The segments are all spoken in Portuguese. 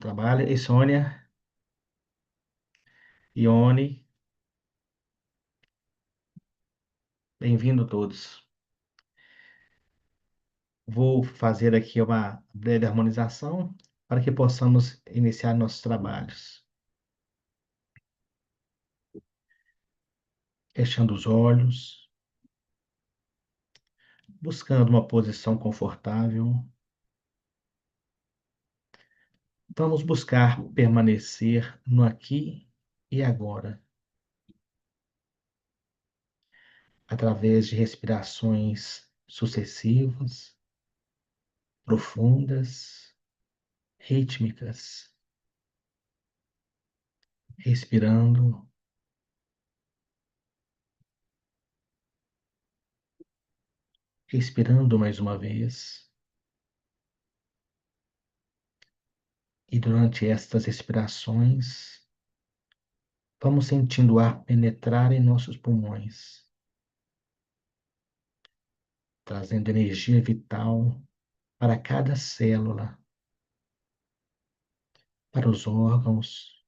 Trabalha. E Sônia, Ione, bem-vindo todos. Vou fazer aqui uma breve harmonização para que possamos iniciar nossos trabalhos. Fechando os olhos, buscando uma posição confortável. Vamos buscar permanecer no aqui e agora, através de respirações sucessivas, profundas, rítmicas, respirando, respirando mais uma vez. E durante estas respirações, vamos sentindo o ar penetrar em nossos pulmões, trazendo energia vital para cada célula, para os órgãos,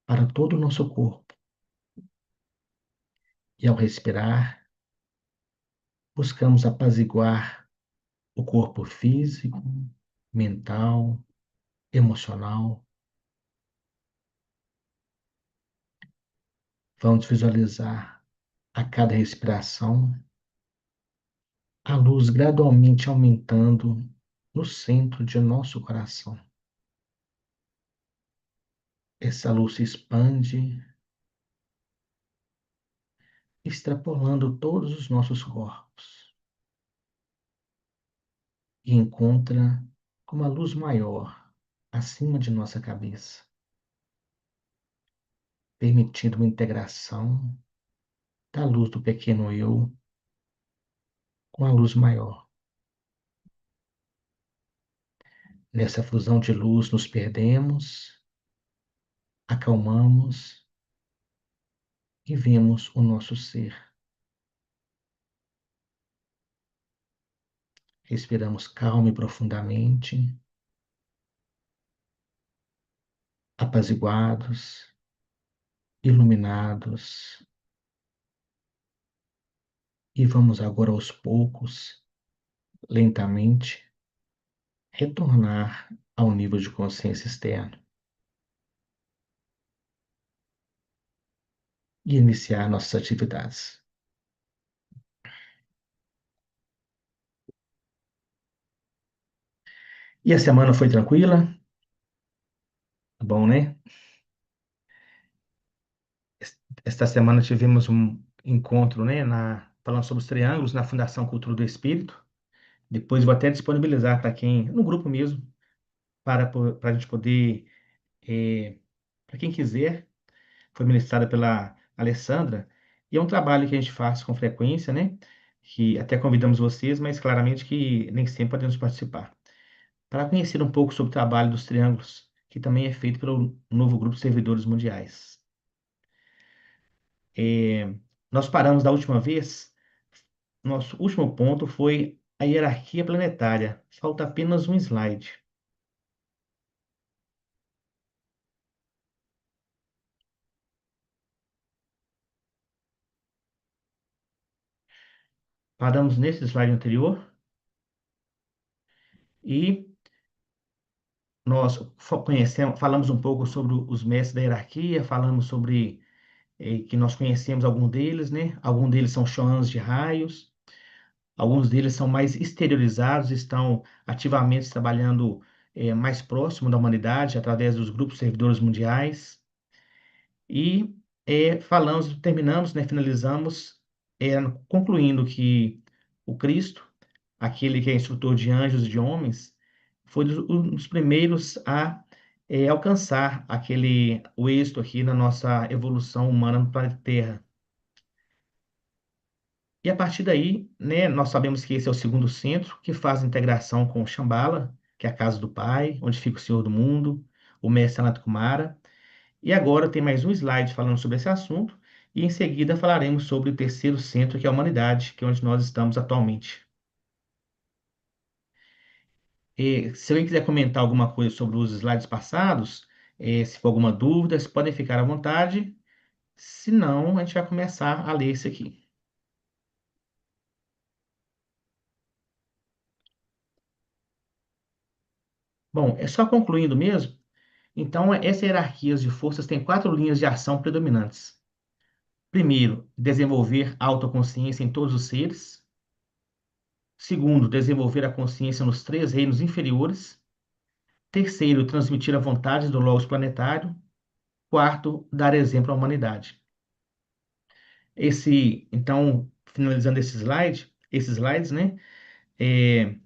para todo o nosso corpo. E ao respirar, buscamos apaziguar o corpo físico, mental, emocional. Vamos visualizar a cada respiração a luz gradualmente aumentando no centro de nosso coração. Essa luz se expande, extrapolando todos os nossos corpos e encontra com uma luz maior acima de nossa cabeça, permitindo uma integração da luz do pequeno eu com a luz maior. Nessa fusão de luz nos perdemos, acalmamos e vemos o nosso ser. Respiramos calma e profundamente, apaziguados, iluminados, e vamos agora aos poucos, lentamente, retornar ao nível de consciência externo e iniciar nossas atividades. E a semana foi tranquila? Bom, né? Esta semana tivemos um encontro, né, falando sobre os triângulos na Fundação Cultura do Espírito. Depois vou até disponibilizar para quem, no grupo mesmo, para a gente poder, para quem quiser, foi ministrada pela Alessandra, e é um trabalho que a gente faz com frequência, né? Que até convidamos vocês, mas claramente que nem sempre podemos participar. Para conhecer um pouco sobre o trabalho dos triângulos, que também é feito pelo novo grupo de servidores mundiais. É, nós paramos da última vez, nosso último ponto foi a hierarquia planetária. Falta apenas um slide. Paramos nesse slide anterior e nós conhecemos, falamos um pouco sobre os mestres da hierarquia, falamos sobre que nós conhecemos algum deles, né? Alguns deles são Xoans de raios, alguns deles são mais exteriorizados, estão ativamente trabalhando mais próximo da humanidade através dos grupos servidores mundiais. E terminamos, né, finalizamos, concluindo que o Cristo, aquele que é instrutor de anjos e de homens, foi um dos primeiros a alcançar o êxito aqui na nossa evolução humana no planeta Terra. E a partir daí, né, nós sabemos que esse é o segundo centro, que faz a integração com o Shambhala, que é a casa do Pai, onde fica o Senhor do Mundo, o Mestre Sanat Kumara. E agora tem mais um slide falando sobre esse assunto, e em seguida falaremos sobre o terceiro centro, que é a humanidade, que é onde nós estamos atualmente. Se alguém quiser comentar alguma coisa sobre os slides passados, se for alguma dúvida, vocês podem ficar à vontade. Se não, a gente vai começar a ler isso aqui. Bom, é só concluindo mesmo. Então, essa hierarquia de forças tem quatro linhas de ação predominantes. Primeiro, desenvolver a autoconsciência em todos os seres. Segundo, desenvolver a consciência nos três reinos inferiores. Terceiro, transmitir a vontade do Logos planetário. Quarto, dar exemplo à humanidade. Então, finalizando esses slides, né? é,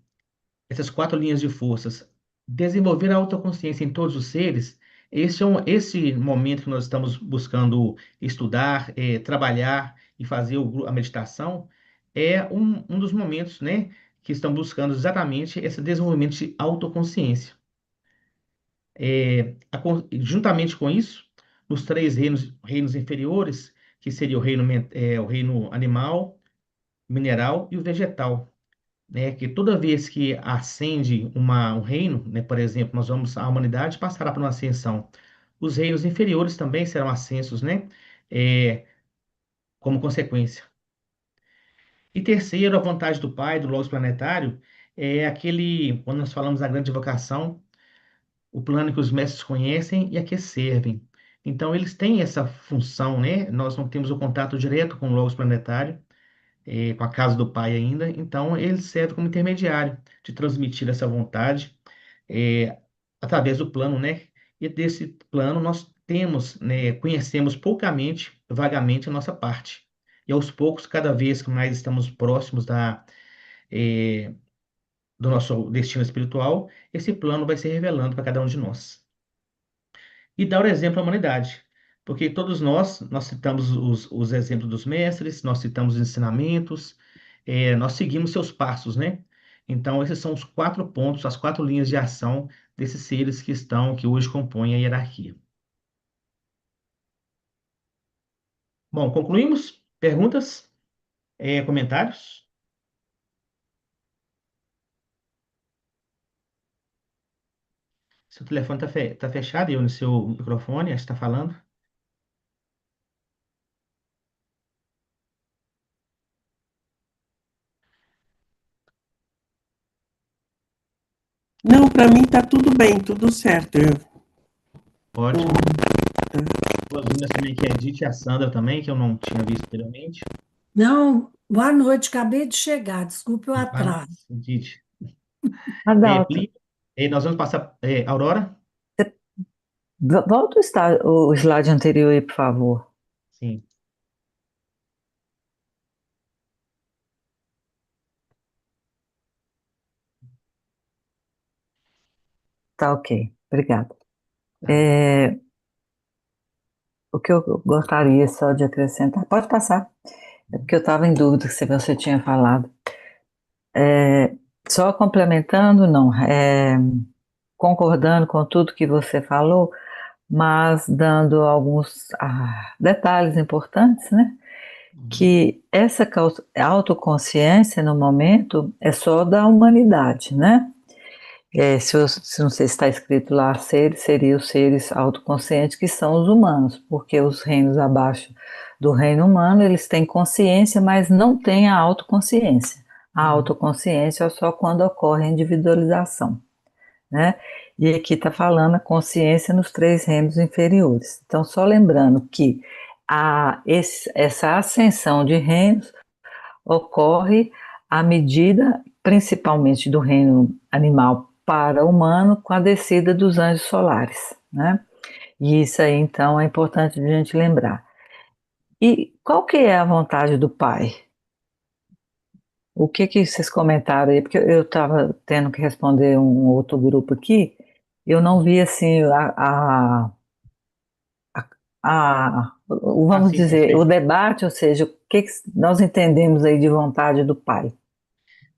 Essas quatro linhas de forças, desenvolver a autoconsciência em todos os seres, esse momento que nós estamos buscando estudar, trabalhar e fazer a meditação, é um dos momentos, né, que estão buscando exatamente esse desenvolvimento de autoconsciência. Juntamente com isso, nos três reinos inferiores, que seria o reino animal, mineral e o vegetal, né, que toda vez que ascende um reino, né, por exemplo, a humanidade passará por uma ascensão. Os reinos inferiores também serão ascensos, né, é, como consequência. E terceiro, a vontade do Pai, do Logos planetário, é aquele, quando nós falamos da grande vocação, o plano que os mestres conhecem e a que servem. Então, eles têm essa função, né? Nós não temos o contato direto com o Logos planetário, com a casa do Pai ainda, então ele serve como intermediário de transmitir essa vontade é, através do plano, né? E desse plano nós temos, né, conhecemos poucamente, vagamente a nossa parte. E aos poucos, cada vez que mais estamos próximos é, do nosso destino espiritual, esse plano vai se revelando para cada um de nós e dar o exemplo à humanidade. Porque todos nós citamos os exemplos dos mestres, nós citamos os ensinamentos, nós seguimos seus passos, né? Então, esses são os quatro pontos, as quatro linhas de ação desses seres que hoje compõem a hierarquia. Bom, concluímos? Perguntas? Comentários? Seu telefone tá fechado e eu no seu microfone, acho que está falando. Não, para mim tá tudo bem, tudo certo. Ótimo. Boas-vindas também aqui a Edith e a Sandra também, que eu não tinha visto anteriormente. Não, boa noite, acabei de chegar, desculpe o Boa atraso. Edith. Adalto, Pli, nós vamos passar. Aurora? volta o slide anterior aí, por favor. Sim. Tá ok, obrigada. Tá. É, o que eu gostaria só de acrescentar, pode passar, é porque eu estava em dúvida se você tinha falado. Só complementando, não, concordando com tudo que você falou, mas dando alguns detalhes importantes, né? Uhum. Que essa autoconsciência no momento é só da humanidade, né? Se não sei se está escrito lá, seres, seriam os seres autoconscientes, que são os humanos, porque os reinos abaixo do reino humano, eles têm consciência, mas não têm a autoconsciência. A Uhum. autoconsciência é só quando ocorre a individualização, né? E aqui está falando a consciência nos três reinos inferiores. Então, só lembrando que essa ascensão de reinos ocorre à medida, principalmente do reino animal para o humano, com a descida dos anjos solares, né? E isso aí, então, é importante a gente lembrar. E qual que é a vontade do Pai? O que que vocês comentaram aí? Porque eu estava tendo que responder um outro grupo aqui, eu não vi assim vamos Sim, dizer, o perfeito. debate, ou seja, o que que nós entendemos aí de vontade do Pai.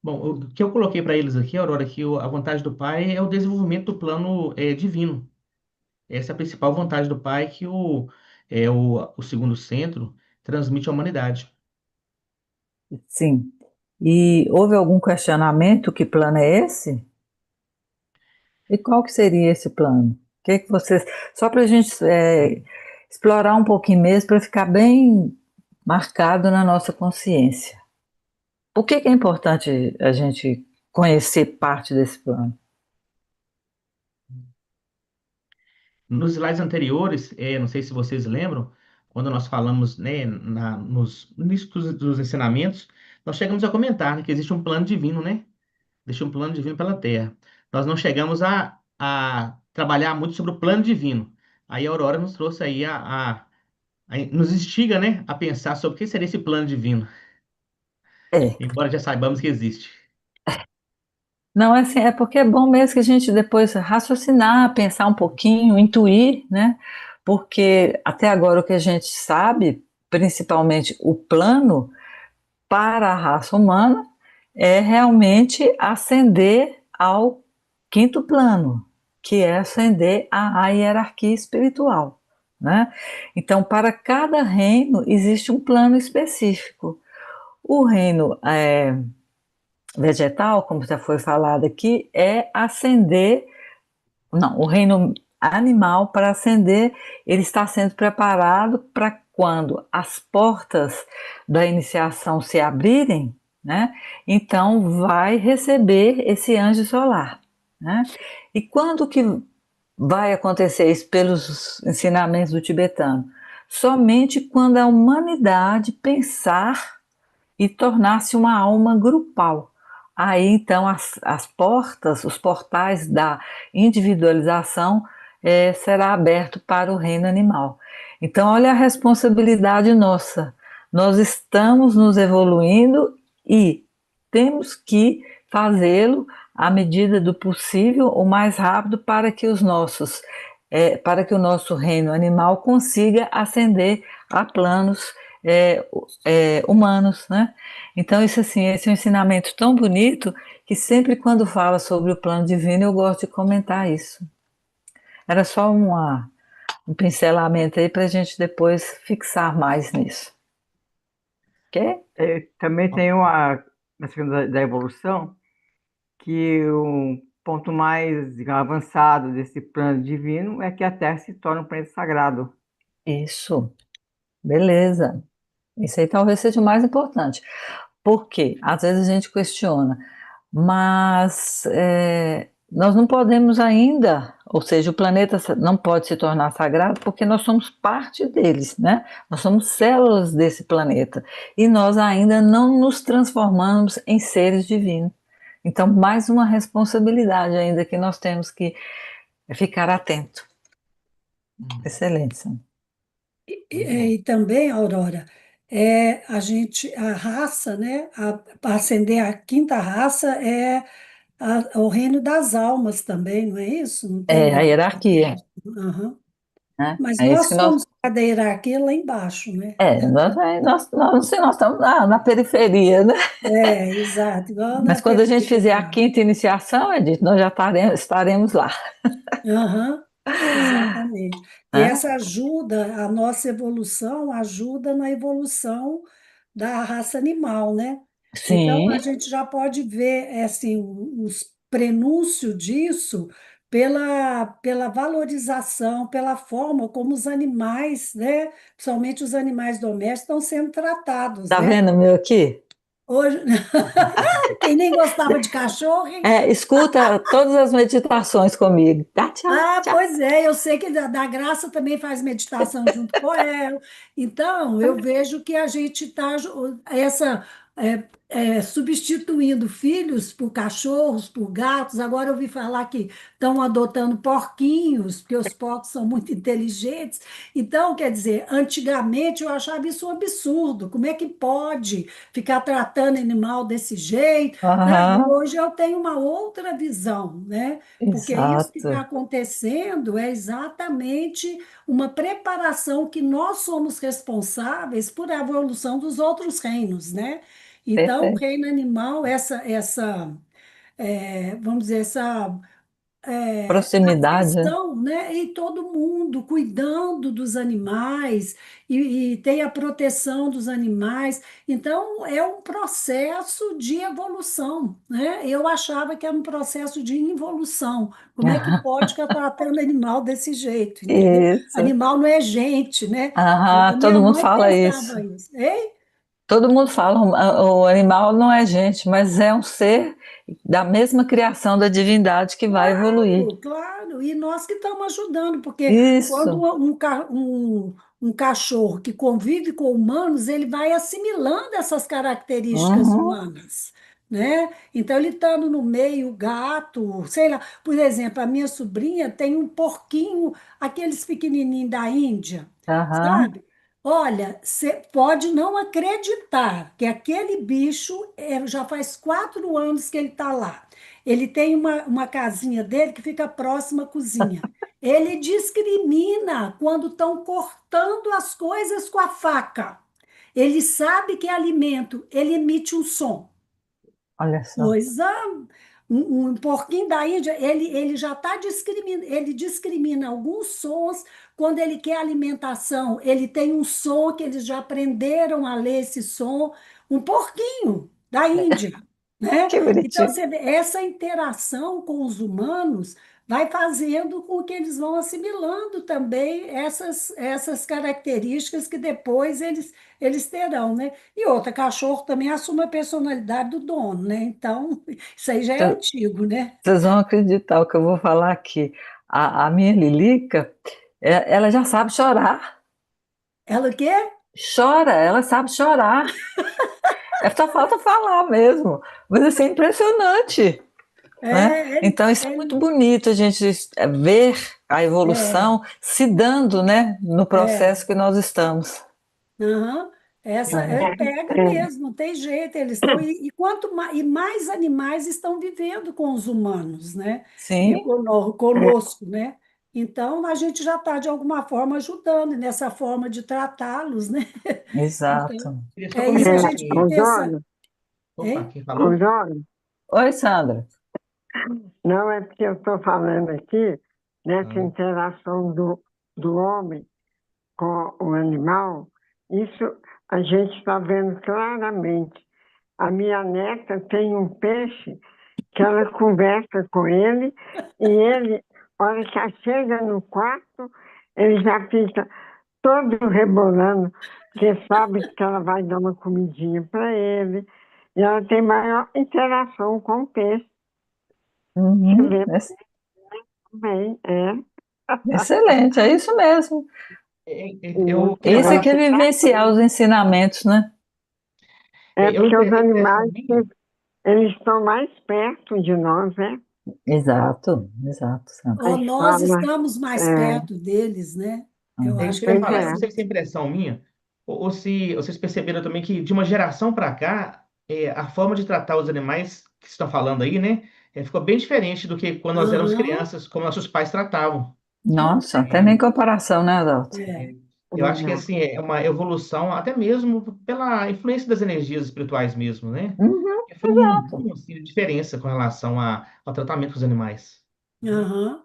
Bom, o que eu coloquei para eles aqui, Aurora, que a vontade do Pai é o desenvolvimento do plano divino. Essa é a principal vontade do Pai que o segundo centro transmite à humanidade. Sim. E houve algum questionamento? Que plano é esse? E qual que seria esse plano? O que que vocês, só para a gente explorar um pouquinho mesmo, para ficar bem marcado na nossa consciência. Por que que é importante a gente conhecer parte desse plano? Nos slides anteriores, não sei se vocês lembram, quando nós falamos, né, no início dos ensinamentos, nós chegamos a comentar, né, que existe um plano divino, né? Existe um plano divino pela Terra. Nós não chegamos a trabalhar muito sobre o plano divino. Aí a Aurora nos trouxe aí nos instiga, né, a pensar sobre o que seria esse plano divino, É, embora já saibamos que existe. não, é assim, é porque é bom mesmo que a gente depois raciocinar, pensar um pouquinho, intuir, né? Porque até agora o que a gente sabe, principalmente o plano para a raça humana, é realmente ascender ao quinto plano, que é ascender à hierarquia espiritual, né? Então, para cada reino existe um plano específico. O reino vegetal, como já foi falado aqui, é ascender. Não, o reino animal, para ascender, ele está sendo preparado para quando as portas da iniciação se abrirem, né? Então vai receber esse anjo solar, né? E quando que vai acontecer isso pelos ensinamentos do tibetano? Somente quando a humanidade pensar e tornar-se uma alma grupal. Aí então as portas, os portais da individualização será aberto para o reino animal. Então olha a responsabilidade nossa. Nós estamos nos evoluindo e temos que fazê-lo à medida do possível, o mais rápido, para que o nosso reino animal consiga ascender a planos humanos, né? Então, isso assim, esse é um ensinamento tão bonito que sempre quando fala sobre o plano divino eu gosto de comentar isso. Era só um pincelamento aí para a gente depois fixar mais nisso. Ok? Também tem na segunda da evolução, que o ponto mais, digamos, avançado desse plano divino é que a Terra se torna um planeta sagrado. Isso, beleza. Isso aí talvez seja o mais importante. Por quê? Às vezes a gente questiona, mas nós não podemos ainda, ou seja, o planeta não pode se tornar sagrado porque nós somos parte deles, né? Nós somos células desse planeta e nós ainda não nos transformamos em seres divinos. Então, mais uma responsabilidade ainda que nós temos que ficar atento. Excelente, Sam. E também, Aurora, a raça, né? Para ascender a quinta raça é o reino das almas também, não é isso? Não É a tem. hierarquia, Aham. né? Mas É isso nós que nós. somos cada hierarquia lá embaixo, né? Nós estamos na periferia, né? Exato, igual na Mas quando a gente periferia fizer a também. quinta iniciação, Edith, nós já estaremos lá, Aham, exatamente. E né? essa ajuda, a nossa evolução ajuda na evolução da raça animal, né? Então, a Sim, gente já pode ver assim, os prenúncios disso pela valorização, pela forma como os animais, né? Principalmente os animais domésticos, estão sendo tratados, tá né? vendo o meu aqui? Hoje, quem nem gostava de cachorro, hein? Escuta todas as meditações comigo. Tá, tchau, Ah, tchau. pois é, eu sei que da Graça também faz meditação junto com ela. Então, eu vejo que a gente está substituindo filhos por cachorros, por gatos. Agora eu ouvi falar que estão adotando porquinhos, porque os porcos são muito inteligentes. Então, quer dizer, antigamente eu achava isso um absurdo. Como é que pode ficar tratando animal desse jeito? Sabe? Aham, Hoje eu tenho uma outra visão, né? Porque isso que está exato. acontecendo é exatamente uma preparação que nós somos responsáveis por a evolução dos outros reinos, né? Então, o Perfeito. reino animal, vamos dizer, Proximidade, né? atenção, né? E todo mundo cuidando dos animais e tem a proteção dos animais. Então, é um processo de evolução, né? Eu achava que era um processo de involução. Como é que pode ficar tratando animal desse jeito, entendeu? Isso. Animal não é gente, né? A Aham, minha todo mundo mãe fala pensava isso. isso. Ei, Todo mundo fala, o animal não é gente, mas é um ser da mesma criação da divindade que vai evoluir. claro, claro, e nós que estamos ajudando, porque quando Isso. um cachorro que convive com humanos, ele vai assimilando essas características Uhum, humanas, né? Então, ele estando no meio, gato, sei lá, por exemplo, a minha sobrinha tem um porquinho, aqueles pequenininhos da Índia, aham. sabe? Olha, você pode não acreditar que aquele bicho já faz 4 anos que ele está lá. Ele tem uma casinha dele que fica próxima à cozinha. Ele discrimina quando estão cortando as coisas com a faca. Ele sabe que é alimento, ele emite um som. Olha só. Coisa, um porquinho da Índia, ele já está discriminando, ele discrimina alguns sons quando ele quer alimentação. Ele tem um som que eles já aprenderam a ler esse som, um porquinho da Índia, né? Que Então, bonitinho. você vê, essa interação com os humanos vai fazendo com que eles vão assimilando também essas características que depois eles terão, né? E outra, cachorro também assume a personalidade do dono, né? Então, isso aí já é antigo, né? Vocês vão acreditar o que eu vou falar aqui. A minha Lilica, ela já sabe chorar. Ela o quê? Chora, ela sabe chorar. É só falta falar mesmo. Mas assim, é impressionante, né? É, Então, isso é muito bonito, a gente ver a é, evolução se dando, né, no é. processo que nós estamos. Aham. Essa Eu, pega mesmo, não tem jeito, eles estão, e quanto mais, e mais animais estão vivendo com os humanos, né? E Sim, conosco, né? Então a gente já está de alguma forma ajudando nessa forma de tratá-los, né? Então, exato. queria só é isso que a comentar gente aqui. tem que pensar, Antônio, Opa, hein? quem falou? Antônio, Oi, Sandra. não é porque eu estou falando aqui nessa Ah, interação do homem com o animal, isso a gente está vendo claramente. A minha neta tem um peixe que ela conversa com ele e ele, a hora que ela chega no quarto, ele já fica todo rebolando, porque sabe que ela vai dar uma comidinha para ele. E ela tem maior interação com o peixe. Você Uhum, vê bem, é. excelente, é isso mesmo. eu queria Isso é falar que é sobre. vivenciar os ensinamentos, né? É Eu, porque os a impressão animais, minha. eles estão mais perto de nós, né? Exato, exato, Sandra. Ou Aí nós fala, estamos mais é, perto deles, né? Eu Uhum. É isso acho que eu que ia é falar. mais Eu não é. sei se é isso. impressão minha, ou se vocês perceberam também que de uma geração para cá, a forma de tratar os animais que estão falando aí, né, ficou bem diferente do que quando nós éramos Aham, crianças, como nossos pais tratavam. Nossa, até nem É, comparação, né, Adalto? é. eu acho que assim é uma evolução, até mesmo pela influência das energias espirituais mesmo, né? Uhum, Que foi um exato. boom, assim, de diferença com relação ao tratamento dos animais. Né? Aham.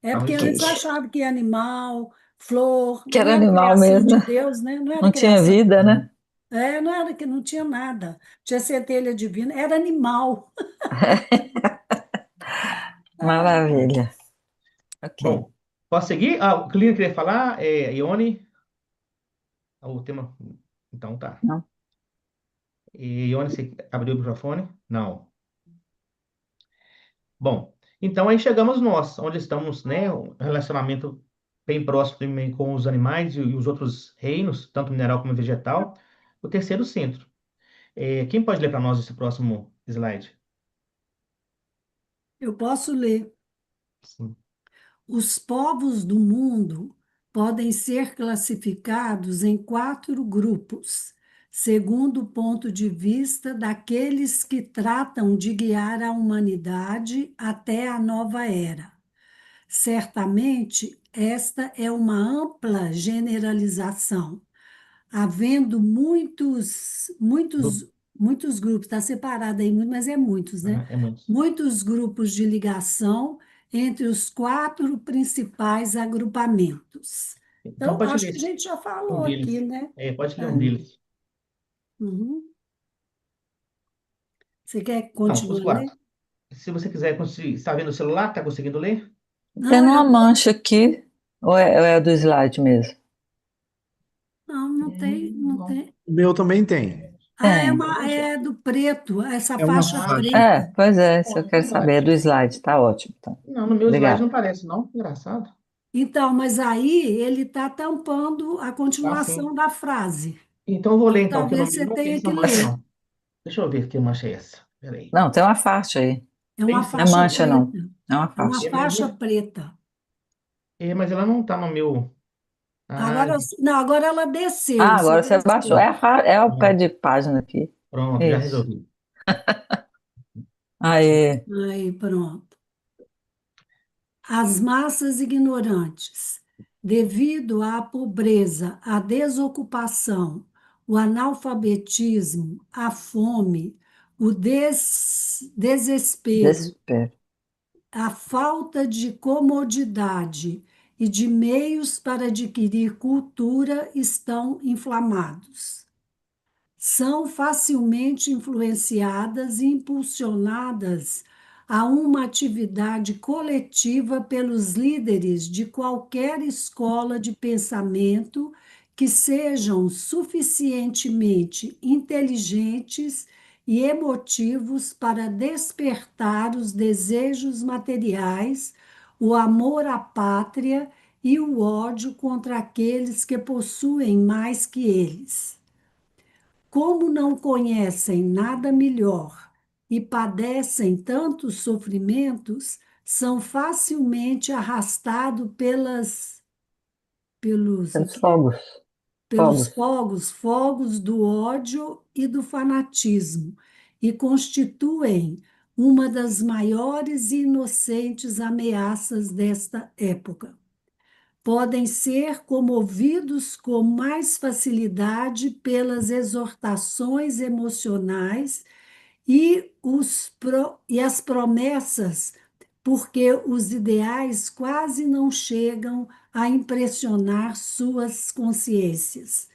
É Então porque isso antes aí. achava que animal, flor, Que não era era animal criação mesmo, de né? Deus, né? Não era Não tinha criação. vida, né? Não era que não tinha nada. Tinha centelha divina, era animal. Ai, Maravilha. Ok. Bom, posso seguir? Ah, o Clínio queria falar, Ione, o tema. Então tá. Não. Ione, você abriu o microfone? Não. Bom, então aí chegamos nós, onde estamos, né? Um relacionamento bem próximo também com os animais e os outros reinos, tanto mineral como vegetal. O terceiro centro. Quem pode ler para nós esse próximo slide? eu posso ler. Sim. Os povos do mundo podem ser classificados em 4 grupos, segundo o ponto de vista daqueles que tratam de guiar a humanidade até a nova era. Certamente, esta é uma ampla generalização, havendo Do- muitos muitos grupos, está separado aí, mas é muitos, né? É muito. Muitos grupos de ligação entre os quatro principais agrupamentos. Então Então, pode acho ler que a gente já um falou aqui, deles. né? Pode ler É. um deles. Uhum. Você quer que Então, os continue a ler? quatro. Se você quiser, está vendo o celular? Está conseguindo ler? Tem Não, uma mancha aqui, ou é do slide mesmo? não tem, não Não. tem. O meu também tem. Ah, Tem. é do preto, essa É uma faixa Ah, faixa. É, preta. pois é, isso eu pode, quero então saber. É pode. do slide, tá ótimo. Então. Não, no meu slide não Obrigada. aparece, não. Engraçado. Então, mas aí ele está tampando a Tá continuação sim. da frase. Então eu vou ler Então, então, porque no talvez meu você não tem tenha essa que mancha, ler. não. Deixa eu ver que mancha é essa. Peraí. Não, tem uma faixa aí. É Tem uma sim. Não é faixa mancha, preta. não. É uma É uma faixa. Mas, faixa preta. mas ela não tá no meu. Ah, Agora, não, agora ela desceu. Ah, Você agora você baixou. desceu. É o pé pronto, de página aqui. pronto, já Isso. resolvi. Aí, Aí, pronto. As massas ignorantes, devido à pobreza, à desocupação, o analfabetismo, a fome, o desespero, desespero. a falta de comodidade e de meios para adquirir cultura estão inflamados. São facilmente influenciadas e impulsionadas a uma atividade coletiva pelos líderes de qualquer escola de pensamento que sejam suficientemente inteligentes e emotivos para despertar os desejos materiais, o amor à pátria e o ódio contra aqueles que possuem mais que eles. Como não conhecem nada melhor e padecem tantos sofrimentos, são facilmente arrastados pelos, o Pelos quê? fogos. Pelos Fogos. fogos do ódio e do fanatismo, e constituem uma das maiores e inocentes ameaças desta época. Podem ser comovidos com mais facilidade pelas exortações emocionais e as promessas, porque os ideais quase não chegam a impressionar suas consciências,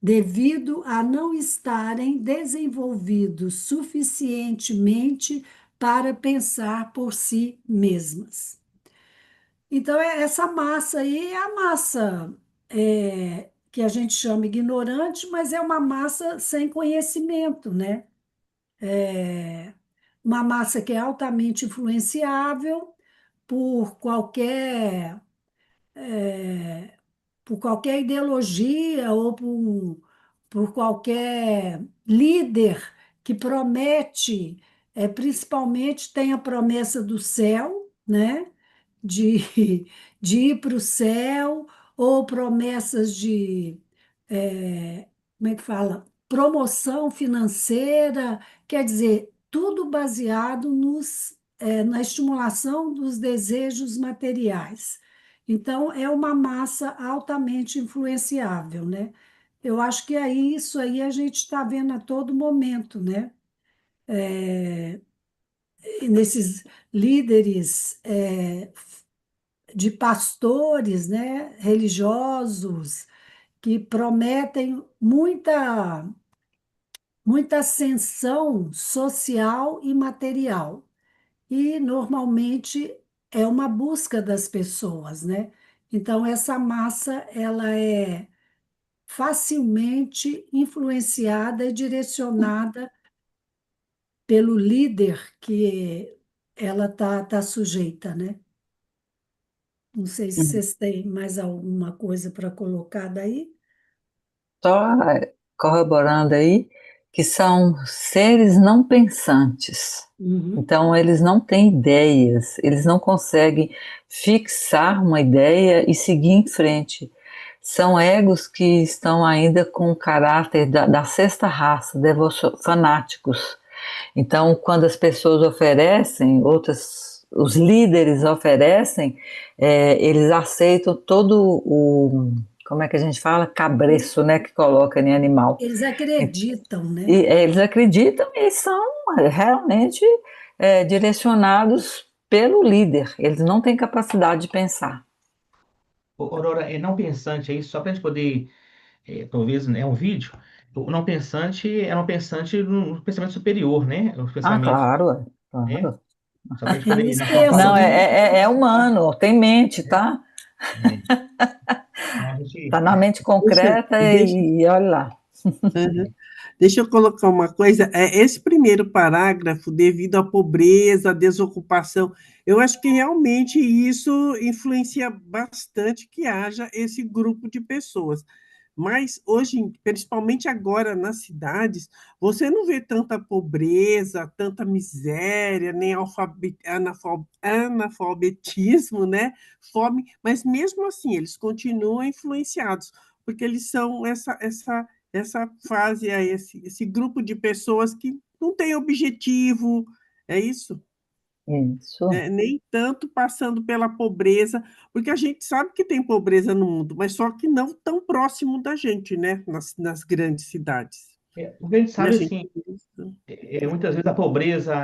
devido a não estarem desenvolvidos suficientemente para pensar por si mesmas. Então, essa massa aí é a massa que a gente chama ignorante, mas é uma massa sem conhecimento, né? Uma massa que é altamente influenciável por qualquer, por qualquer ideologia ou por qualquer líder que promete, principalmente tem a promessa do céu, né? de, de ir para o céu, ou promessas de, como é que fala? Promoção financeira, quer dizer, tudo baseado na estimulação dos desejos materiais. Então, é uma massa altamente influenciável, né? Eu acho que aí isso aí a gente está vendo a todo momento, né? E nesses líderes de pastores, né, religiosos, que prometem muita ascensão social e material. E normalmente é uma busca das pessoas, né? Então essa massa ela é facilmente influenciada e direcionada pelo líder que ela tá sujeita, né? Não sei se vocês têm mais alguma coisa para colocar daí. Só corroborando aí que são seres não pensantes. Uhum. Então, eles não têm ideias, eles não conseguem fixar uma ideia e seguir em frente. São egos que estão ainda com o caráter da sexta raça, fanáticos. Então, quando as pessoas oferecem, os líderes oferecem, eles aceitam todo o, como é que a gente fala? Cabresto, né? Que coloca em animal. Eles E, acreditam, né? eles acreditam e são realmente direcionados pelo líder. Eles não têm capacidade de pensar. Aurora, é não pensante aí, só para a gente poder, talvez, né, um vídeo. O não pensante é não pensante no pensamento superior, né? Os Ah, pensamentos, claro, né? claro. Só para a gente poder, Eles nós estamos pensam, Não, falando, né? é humano, tem mente, né? tá? É, então a Tá gente, na mente Deixa, concreta deixa, e olha lá. aham. Deixa eu colocar uma coisa. Esse primeiro parágrafo, devido à pobreza, à desocupação, eu acho que realmente isso influencia bastante que haja esse grupo de pessoas. Mas hoje, principalmente agora nas cidades, você não vê tanta pobreza, tanta miséria, nem analfabetismo, né? Fome, mas mesmo assim eles continuam influenciados, porque eles são essa fase, esse grupo de pessoas que não tem objetivo, é isso? Isso. Né? Nem tanto passando pela pobreza, porque a gente sabe que tem pobreza no mundo, mas só que não tão próximo da gente, né? Nas grandes cidades. o que a gente E a sabe, gente. assim, muitas vezes a pobreza,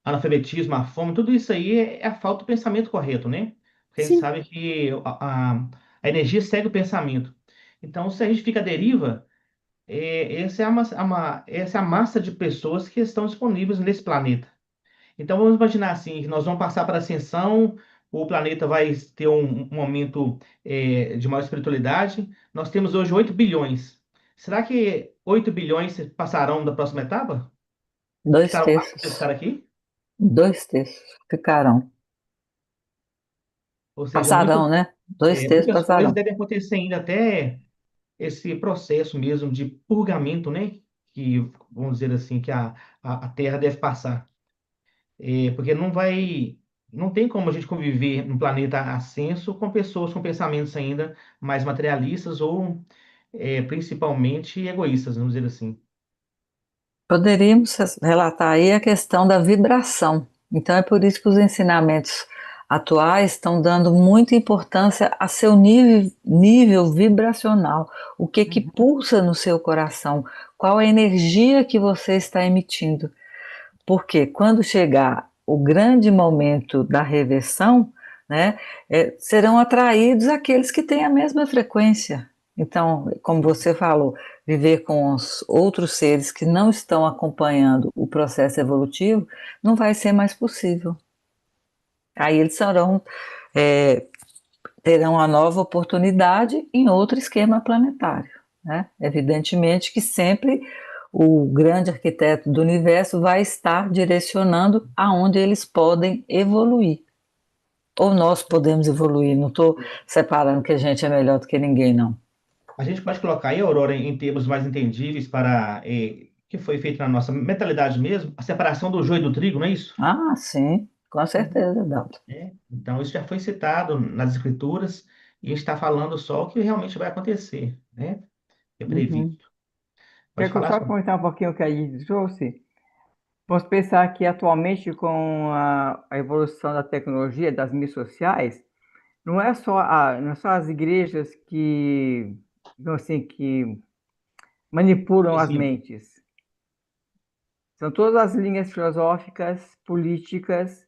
analfabetismo, a fome, tudo isso aí é a falta do pensamento correto, né? Porque a gente Sim, sabe que a energia segue o pensamento. Então, se a gente fica à deriva, essa é essa é a massa de pessoas que estão disponíveis nesse planeta. Então, vamos imaginar assim, que nós vamos passar para a ascensão, o planeta vai ter um momento, de maior espiritualidade. Nós temos hoje 8 bilhões. Será que 8 bilhões passarão da próxima etapa? Dois Ficaram lá porque terços. ficaram aqui? 2 terços ficarão. Ou seja, Passarão, né? 2 terços muitas coisas passarão. devem acontecer ainda até esse processo mesmo de purgamento, né? Que, vamos dizer assim, que a Terra deve passar. Porque não tem como a gente conviver num planeta ascenso com pessoas com pensamentos ainda mais materialistas ou, principalmente egoístas, vamos dizer assim. Poderíamos relatar aí a questão da vibração. Então, é por isso que os ensinamentos atuais estão dando muita importância a seu nível vibracional. O que que Uhum. pulsa no seu coração? Qual a energia que você está emitindo? Porque quando chegar o grande momento da reversão, né, serão atraídos aqueles que têm a mesma frequência. Então, como você falou, viver com os outros seres que não estão acompanhando o processo evolutivo não vai ser mais possível. Aí eles é, terão a nova oportunidade em outro esquema planetário. Né? Evidentemente que sempre o grande arquiteto do universo vai estar direcionando aonde eles podem evoluir. Ou nós podemos evoluir, não estou separando que a gente é melhor do que ninguém, não. A gente pode colocar aí, Aurora, em termos mais entendíveis para, que foi feito na nossa mentalidade mesmo, a separação do joio do trigo, não é isso? Ah, sim, com Uhum. certeza, Dalton. Então, isso já foi citado nas escrituras e a gente está falando só o que realmente vai acontecer, né? É Uhum. previsto. Pode Quero falar só sobre. comentar um pouquinho o que a gente trouxe. Vamos pensar que atualmente, com a evolução da tecnologia, das mídias sociais, não é só as igrejas que, digamos assim, que manipulam as Sim. mentes. São todas as linhas filosóficas, políticas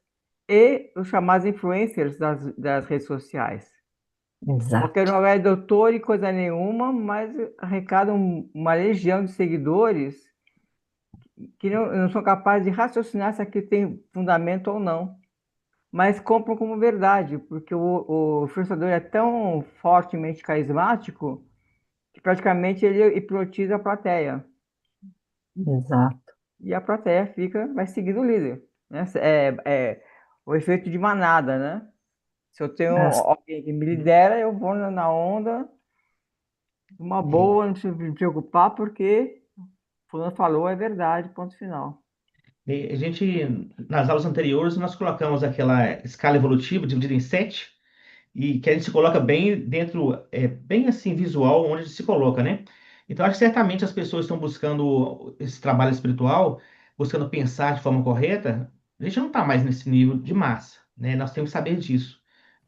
e os chamados influencers das redes sociais. Qualquer Exato, um é doutor e coisa nenhuma, mas arrecada uma legião de seguidores que não são capazes de raciocinar se aquilo tem fundamento ou não, mas compram como verdade, porque o influenciador é tão fortemente carismático que praticamente ele hipnotiza a plateia. exato. E a plateia vai seguindo o líder. Né? É o efeito de manada, né? Se eu tenho As- alguém que me lidera, eu vou na onda, uma É, boa, não preciso me preocupar, porque fulano falou, é verdade, ponto final. a gente, nas aulas anteriores, nós colocamos aquela escala evolutiva dividida em sete, e que a gente se coloca bem dentro, bem assim, visual, onde a gente se coloca, né? Então, acho que certamente as pessoas estão buscando esse trabalho espiritual, buscando pensar de forma correta. A gente não está mais nesse nível de massa, né? Nós temos que saber disso,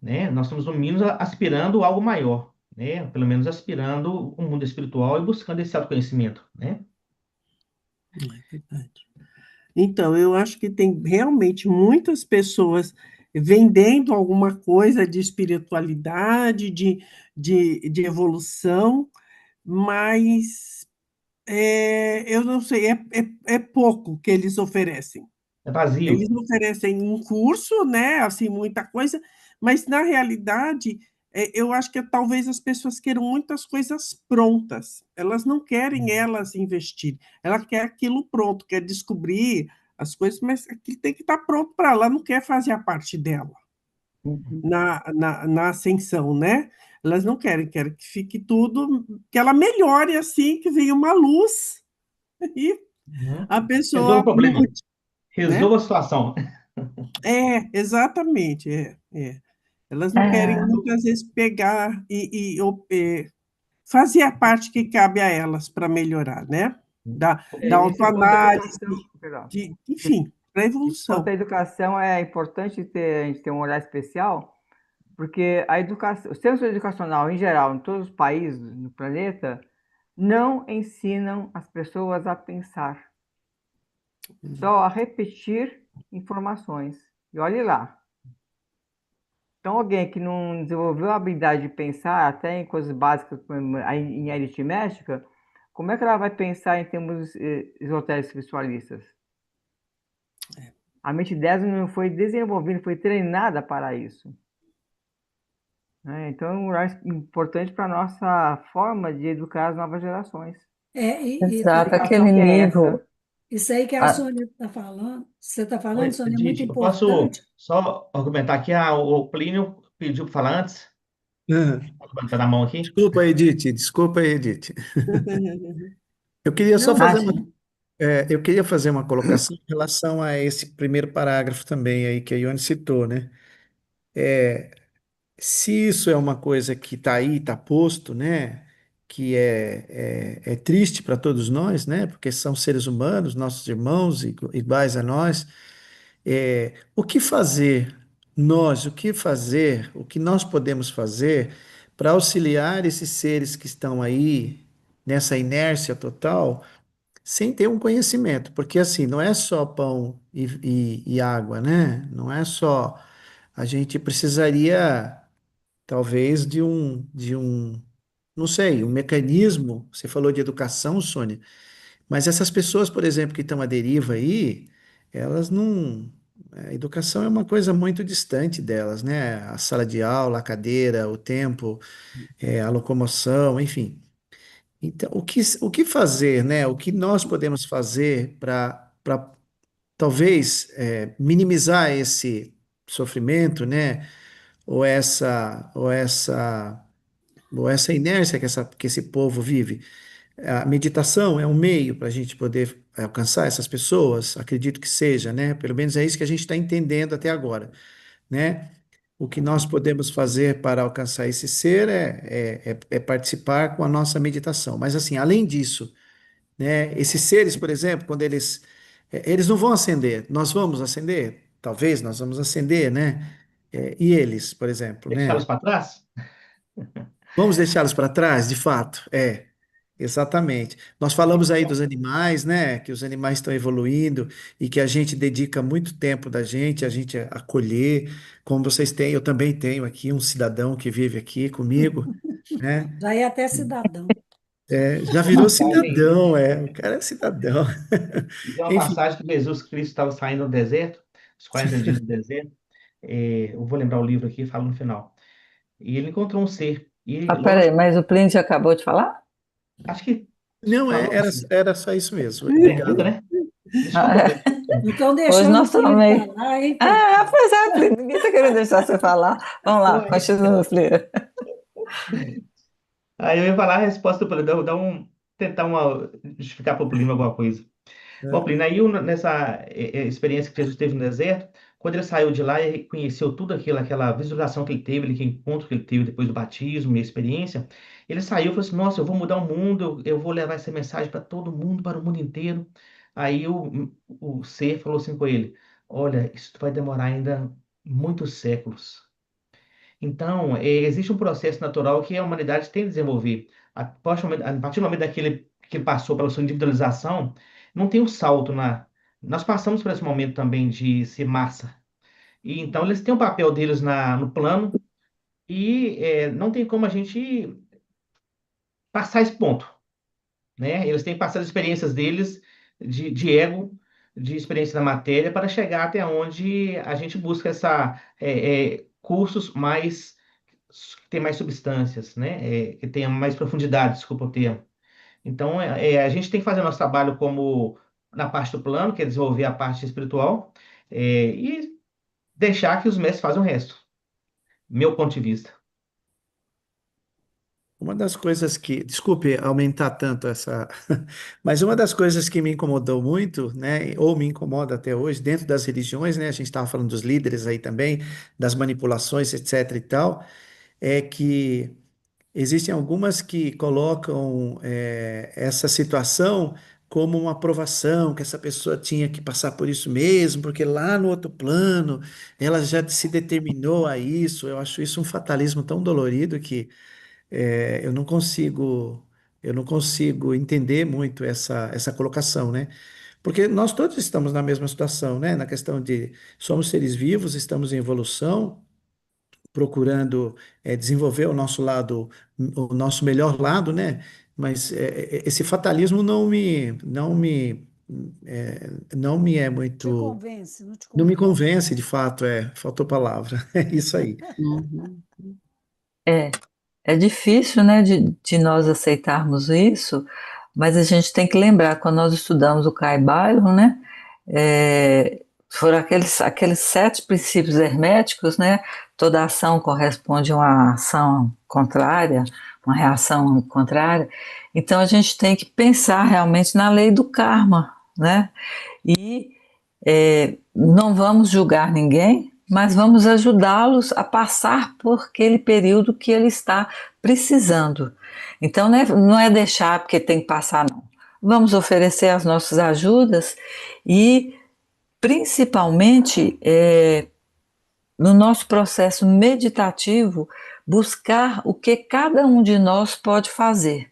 né? Nós estamos, no mínimo, aspirando algo maior, né? Pelo menos aspirando o mundo espiritual e buscando esse autoconhecimento, né? É verdade. Então, eu acho que tem realmente muitas pessoas vendendo alguma coisa de espiritualidade, de evolução, mas eu não sei, é pouco que eles oferecem. É vazio. Eles oferecem um curso, né, assim, muita coisa, mas na realidade, eu acho que talvez as pessoas queiram muitas coisas prontas. Elas não querem elas investir. Ela quer aquilo pronto, quer descobrir as coisas, mas aquilo tem que estar pronto para ela. Ela não quer fazer a parte dela Uhum. na ascensão, né? Elas não querem que fique tudo, que ela melhore assim, que venha uma luz e Uhum. a Resolva o pessoa problema. mude, né? Resolva a situação. Exatamente, é. Elas não querem É, muitas vezes pegar fazer a parte que cabe a elas para melhorar, né? Da Nesse ponto, a autoanálise, educação, perdão. enfim, para a Nesse ponto, a evolução. educação é importante a gente ter um olhar especial, porque a educação, o centro educacional, em geral, em todos os países no planeta, não ensinam as pessoas a pensar, só a repetir informações. E olhe lá. Então, alguém que não desenvolveu a habilidade de pensar, até em coisas básicas, como em aritmética, como é que ela vai pensar em termos esotéricos espiritualistas? A mente dela não foi desenvolvida, foi treinada para isso, né? Então, é um lugar importante para a nossa forma de educar as novas gerações. Que exato, Educação aquele que é nível. essa? isso aí que a Ah, Sônia está falando, você está falando, Oi, Sônia, é muito Edith, eu posso importante. só argumentar aqui? O Plínio pediu para falar antes. Ah, Está na mão aqui. desculpa, Edith. Eu queria só Não, fazer uma, imagina. eu queria fazer uma colocação em relação a esse primeiro parágrafo também aí que a Ione citou, né? Se isso é uma coisa que está aí, está posto, né? Que é triste para todos nós, né? Porque são seres humanos, nossos irmãos iguais a nós. O que fazer o que fazer, o que nós podemos fazer para auxiliar esses seres que estão aí nessa inércia total, sem ter um conhecimento? Porque assim, não é só pão e água, né? Não é só. A gente precisaria, talvez, não sei, um mecanismo. Você falou de educação, Sônia, mas essas pessoas, por exemplo, que estão à deriva aí, elas não. A educação é uma coisa muito distante delas, né? A sala de aula, a cadeira, o tempo, a locomoção, enfim. Então, o que fazer, né? O que nós podemos fazer para talvez minimizar esse sofrimento, né? Ou essa inércia que esse povo vive. A meditação é um meio para a gente poder alcançar essas pessoas? Acredito que seja, né? Pelo menos é isso que a gente está entendendo até agora, né? O que nós podemos fazer para alcançar esse ser é participar com a nossa meditação. Mas, assim, além disso, né? Esses seres, por exemplo, quando eles não vão ascender, nós vamos ascender? Talvez nós vamos ascender, né? E eles, por exemplo, Deixá-los né? para trás? Vamos deixá-los para trás, de fato? Exatamente. Nós falamos aí dos animais, né? Que os animais estão evoluindo e que a gente dedica muito tempo da gente, a gente acolher, como vocês têm, eu também tenho aqui um cidadão que vive aqui comigo, né? Já é até cidadão. Já Uma virou passagem, cidadão, o cara é cidadão. diz uma Enfim, passagem que Jesus Cristo estava saindo do deserto, os 40 dias do deserto. Eu vou lembrar o livro aqui, fala no final. E ele encontrou um ser. E, ah, peraí, lógico, mas o Plínio já acabou de falar? acho que não, falou assim, era só isso mesmo. pergunta, Obrigado. né? Ah, Desculpa, é. Então, Hoje deixando o nós Plínio também. falar, hein, Plínio? Ah, pois é, Plínio, ninguém está querendo deixar você falar. Vamos lá, Ué. continua, Plínio. Aí eu ia falar a resposta do Plínio, tentar justificar para o Plínio alguma coisa. Bom, Plínio, aí nessa experiência que Jesus teve no deserto, quando ele saiu de lá e conheceu tudo aquilo, aquela visualização que ele teve, aquele encontro que ele teve depois do batismo e a experiência, ele saiu e falou assim: Nossa, eu vou mudar o mundo, eu vou levar essa mensagem para todo mundo, para o mundo inteiro. Aí o ser falou assim com ele: Olha, isso vai demorar ainda muitos séculos. Então, existe um processo natural que a humanidade tem que desenvolver. A partir do momento daquele que passou pela sua individualização, não tem um salto na. Nós passamos por esse momento também de ser massa. E então eles têm um papel deles no plano e não tem como a gente passar esse ponto, né? Eles têm que passar as experiências deles de ego, de experiência da matéria, para chegar até onde a gente busca cursos mais que tem mais substâncias, né? Que tenha mais profundidade, desculpa o termo. Então, a gente tem que fazer nosso trabalho como na parte do plano, que é desenvolver a parte espiritual, e deixar que os mestres façam o resto. Meu ponto de vista. Uma das coisas que, desculpe aumentar tanto essa, mas uma das coisas que me incomodou muito, né, ou me incomoda até hoje, dentro das religiões, né, a gente estava falando dos líderes aí também, das manipulações, etc e tal, é que existem algumas que colocam essa situação como uma aprovação, que essa pessoa tinha que passar por isso mesmo, porque lá no outro plano ela já se determinou a isso. Eu acho isso um fatalismo tão dolorido que eu não consigo entender muito essa colocação, né? Porque nós todos estamos na mesma situação, né? Na questão de somos seres vivos, estamos em evolução, procurando desenvolver o nosso lado, o nosso melhor lado, né? Mas esse fatalismo não me é Te muito, convence, não te não me convence. convence, de fato, faltou palavra. É isso aí. Uhum. É, é difícil, né, de nós aceitarmos isso, mas a gente tem que lembrar, quando nós estudamos o Caibalion, né, foram aqueles 7 princípios herméticos, né, toda ação corresponde a uma ação contrária, uma reação contrária, então a gente tem que pensar realmente na lei do karma, né, e não vamos julgar ninguém, mas vamos ajudá-los a passar por aquele período que ele está precisando. Então, não é deixar porque tem que passar, não. Vamos oferecer as nossas ajudas e, principalmente, no nosso processo meditativo, buscar o que cada um de nós pode fazer.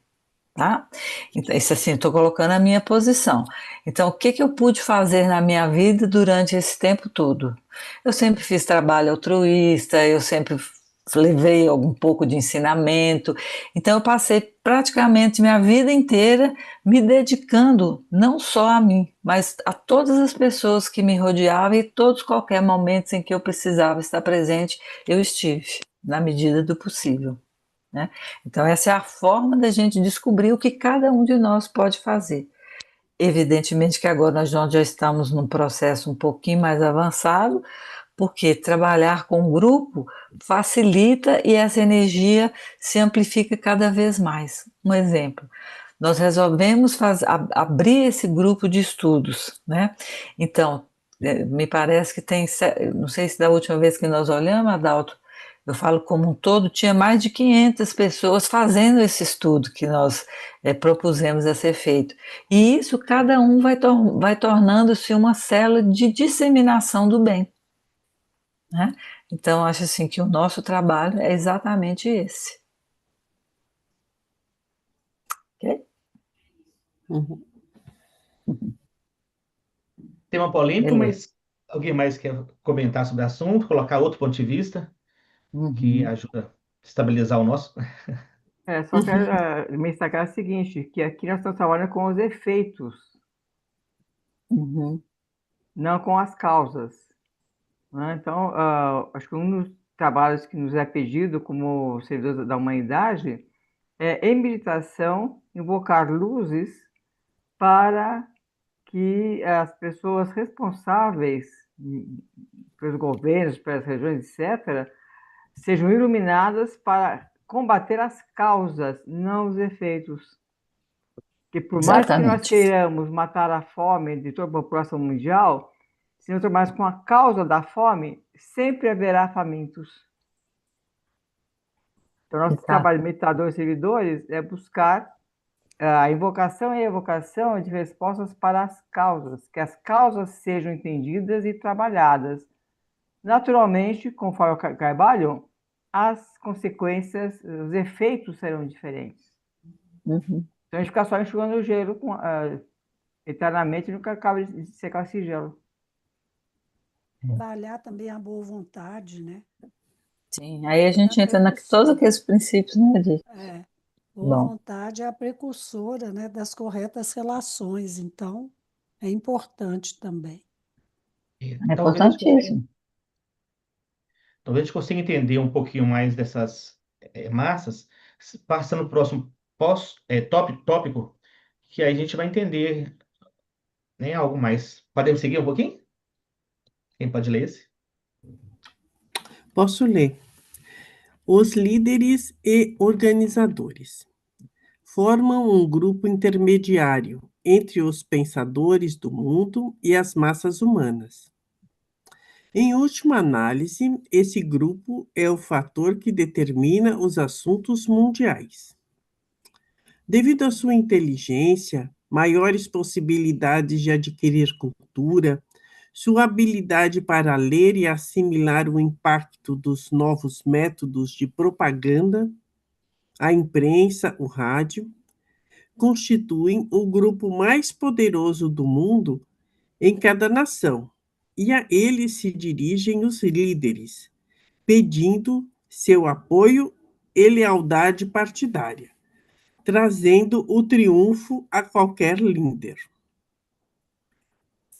Tá? Então, isso assim, estou colocando a minha posição. Então, o que que eu pude fazer na minha vida durante esse tempo todo? Eu sempre fiz trabalho altruísta, eu sempre levei algum pouco de ensinamento. Então, eu passei praticamente minha vida inteira me dedicando não só a mim, mas a todas as pessoas que me rodeavam e todos qualquer momentos em que eu precisava estar presente, eu estive, na medida do possível. Né? Então, essa é a forma da gente descobrir o que cada um de nós pode fazer. Evidentemente que agora nós já estamos num processo um pouquinho mais avançado, porque trabalhar com grupo facilita e essa energia se amplifica cada vez mais. Um exemplo, nós resolvemos abrir esse grupo de estudos, né? Então, me parece que tem, não sei se da última vez que nós olhamos, Adalto, eu falo como um todo, tinha mais de 500 pessoas fazendo esse estudo que nós propusemos a ser feito. E isso, cada um vai tornando-se uma célula de disseminação do bem. Né? Então, acho assim que o nosso trabalho é exatamente esse. Ok? Uhum. Tema polêmico, Beleza. mas alguém mais quer comentar sobre o assunto, colocar outro ponto de vista que Uhum. ajuda a estabilizar o nosso? Só quero me destacar o seguinte, que aqui nós estamos trabalhando com os efeitos, Uhum. não com as causas. Né? Então, acho que um dos trabalhos que nos é pedido como servidores da humanidade é, em meditação, invocar luzes para que as pessoas responsáveis pelos governos, pelas regiões, etc., sejam iluminadas para combater as causas, não os efeitos. Que por mais que nós Exatamente. queiramos matar a fome de toda a população mundial, se não tomarmos com a causa da fome, sempre haverá famintos. Então, nosso trabalho Exato. de meditadores e servidores é buscar a invocação e a evocação de respostas para as causas, que as causas sejam entendidas e trabalhadas. Naturalmente, conforme o Caibalion, as consequências, os efeitos serão diferentes. Uhum. Então a gente fica só enxugando o gelo eternamente e nunca acaba de secar esse gelo. Trabalhar também a boa vontade, né? Sim, aí a É a gente entra todos precursora. aqueles princípios, né, de, É, boa bom, vontade é a precursora, né, das corretas relações, então é importante também. é Talvez a gente consiga, importantíssimo. talvez a gente consiga entender um pouquinho mais dessas massas, passando para o próximo tópico, que aí a gente vai entender, né, algo mais. Podemos seguir um pouquinho? Quem pode ler esse? Posso ler. Os líderes e organizadores formam um grupo intermediário entre os pensadores do mundo e as massas humanas. Em última análise, esse grupo é o fator que determina os assuntos mundiais. Devido à sua inteligência, maiores possibilidades de adquirir cultura, sua habilidade para ler e assimilar o impacto dos novos métodos de propaganda, a imprensa, o rádio, constituem o grupo mais poderoso do mundo em cada nação, e a ele se dirigem os líderes, pedindo seu apoio e lealdade partidária, trazendo o triunfo a qualquer líder.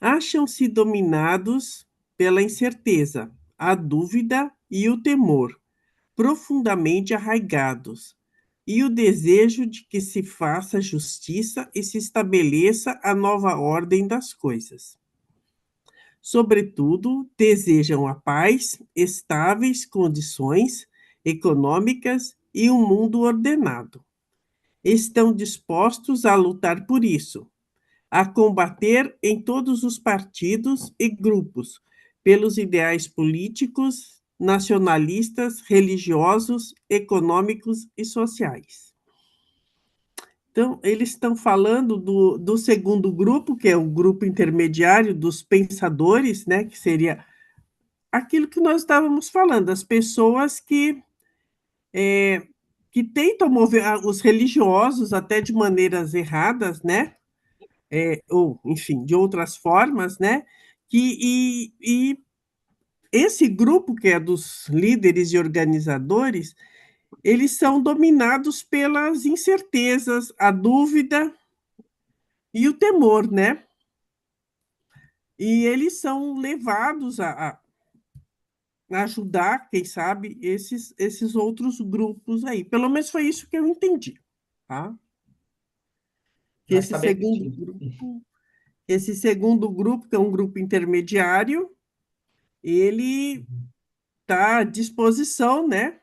Acham-se dominados pela incerteza, a dúvida e o temor, profundamente arraigados, e o desejo de que se faça justiça e se estabeleça a nova ordem das coisas. Sobretudo, desejam a paz, estáveis condições econômicas e um mundo ordenado. Estão dispostos a lutar por isso, a combater em todos os partidos e grupos, pelos ideais políticos, nacionalistas, religiosos, econômicos e sociais. Então, eles estão falando do segundo grupo, que é o grupo intermediário dos pensadores, né, que seria aquilo que nós estávamos falando, as pessoas que tentam mover os religiosos até de maneiras erradas, né? Ou, enfim, de outras formas, né? E esse grupo, que é dos líderes e organizadores, eles são dominados pelas incertezas, a dúvida e o temor, né? E eles são levados a ajudar, quem sabe, esses outros grupos aí. Pelo menos foi isso que eu entendi, tá? Que Acho que está bem certinho. esse segundo grupo, que é um grupo intermediário, ele está à disposição, né,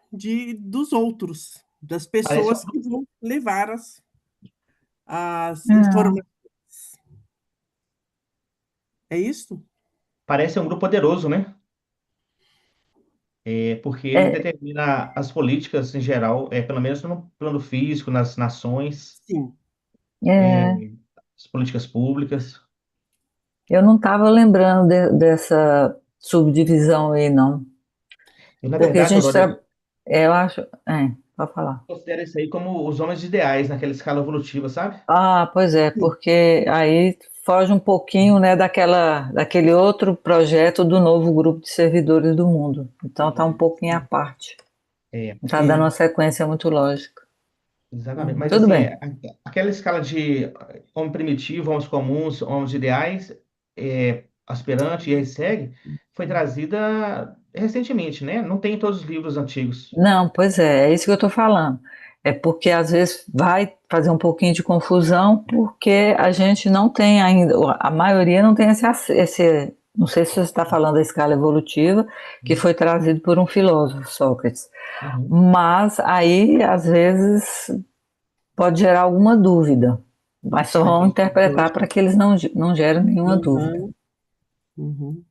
dos outros, das Parece, pessoas que vão levar as Ah, informações. É isso? parece um grupo poderoso, né? Porque ele é, determina as políticas em geral, pelo menos no plano físico, nas nações, Sim. é, as políticas públicas. eu não estava lembrando dessa subdivisão aí, não. E, na Porque a verdade, gente, Aurora, eu eu acho, pode falar. considero isso aí como os homens ideais naquela escala evolutiva, sabe? Ah, pois é, Sim. porque aí foge um pouquinho, né, daquele outro projeto do novo grupo de servidores do mundo. Então está um pouquinho à parte. É, Não está dando É. uma sequência muito lógica. exatamente. Mas, Uhum. Tudo assim, bem. aquela escala de homem primitivo, homens comuns, homens ideais, aspirante e aí segue, foi trazida recentemente, né? Não tem em todos os livros antigos. Não, pois é isso que eu estou falando. É porque às vezes vai fazer um pouquinho de confusão, porque a gente não tem ainda, a maioria não tem não sei se você está falando da escala evolutiva, que foi trazido por um filósofo, Sócrates. Uhum. Mas aí, às vezes, pode gerar alguma dúvida. Mas só vão interpretar para que eles não gerem nenhuma dúvida. Uhum. Uhum.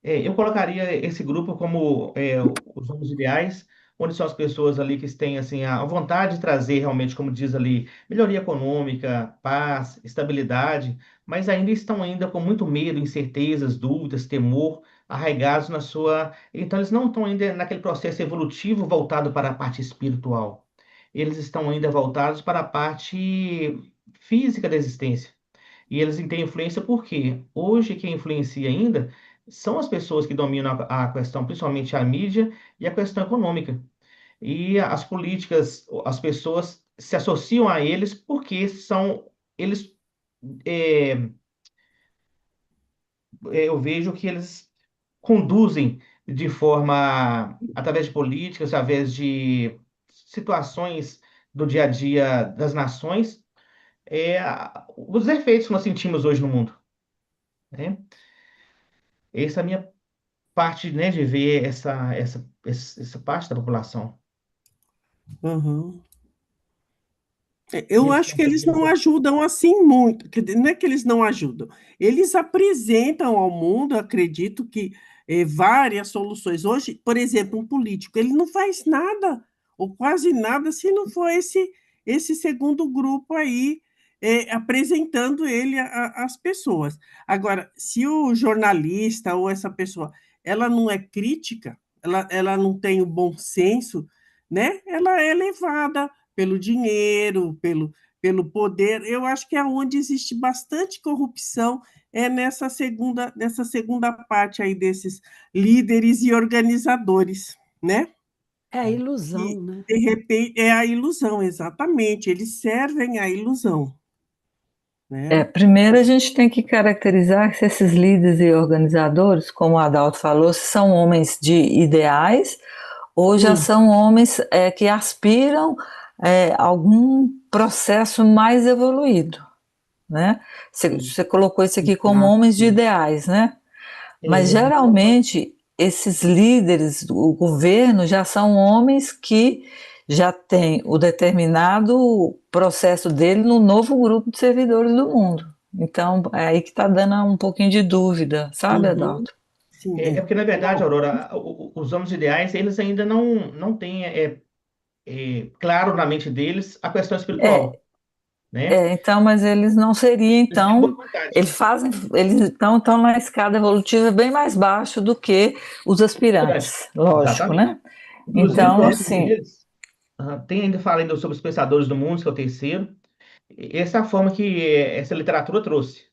Eu colocaria esse grupo como os homens ideais, onde são as pessoas ali que têm assim a vontade de trazer realmente, como diz ali, melhoria econômica, paz, estabilidade, mas ainda estão ainda com muito medo, incertezas, dúvidas, temor, arraigados na sua. Então eles não estão ainda naquele processo evolutivo voltado para a parte espiritual. Eles estão ainda voltados para a parte física da existência. E eles têm influência porque hoje quem influencia ainda são as pessoas que dominam a questão, principalmente a mídia e a questão econômica. E as políticas, as pessoas se associam a eles porque são eles é, eu vejo que eles conduzem de forma através de políticas, através de situações do dia a dia das nações, os efeitos que nós sentimos hoje no mundo, né? Essa é a minha parte, né, de ver essa parte da população. Uhum. E Eu eles acho estão que eles não querendo. ajudam assim muito, não é que eles não ajudam, eles apresentam ao mundo, acredito que várias soluções. Hoje, por exemplo, um político, ele não faz nada, ou quase nada, se não for esse segundo grupo aí apresentando ele às pessoas. Agora, se o jornalista ou essa pessoa, ela não é crítica, ela não tem o bom senso, né? Ela é levada pelo dinheiro, pelo poder. Eu acho que é onde existe bastante corrupção é nessa segunda parte aí desses líderes e organizadores, né? É a Que ilusão, né? de repente é a ilusão, exatamente. Eles servem à ilusão, né? Primeiro a gente tem que caracterizar se esses líderes e organizadores, como o Adalto falou, se são homens de ideais ou já Sim, são homens que aspiram a algum processo mais evoluído, né? Você colocou isso aqui como exato. homens de ideais, né? Mas É, geralmente esses líderes do governo já são homens que já têm o determinado processo dele no novo grupo de servidores do mundo. Então, é aí que está dando um pouquinho de dúvida, sabe, Uhum, Adalto? sim, porque, na verdade, Bom, Aurora, os homens ideais, eles ainda não têm claro na mente deles a questão É, espiritual, né? então, mas eles não seriam, Eles têm boa então, vontade. eles estão na escada evolutiva bem mais baixo do que os Verdade. aspirantes, lógico, Exatamente. né? Inclusive, Então, dentro assim, deles, tem ainda fala ainda sobre os pensadores do mundo, que é o terceiro. Essa é a forma que essa literatura trouxe,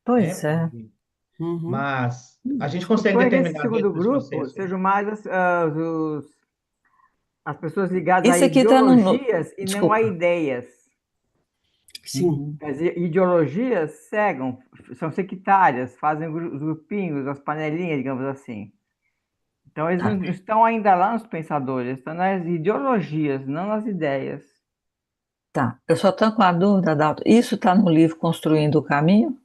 pois né? é. uhum, Mas a gente consegue Suponho que esse determinar segundo dentro desse grupo processo, né? sejam mais as pessoas ligadas a Isso aqui está ideologias e não a desculpa. ideias. sim. Uhum. As ideologias cegam, são sectárias, fazem os grupinhos, as panelinhas, digamos assim. Então, eles Tá, não estão ainda lá nos pensadores, estão nas ideologias, não nas ideias. tá. Eu só estou com a dúvida, Adalto. Isso está no livro Construindo o Caminho?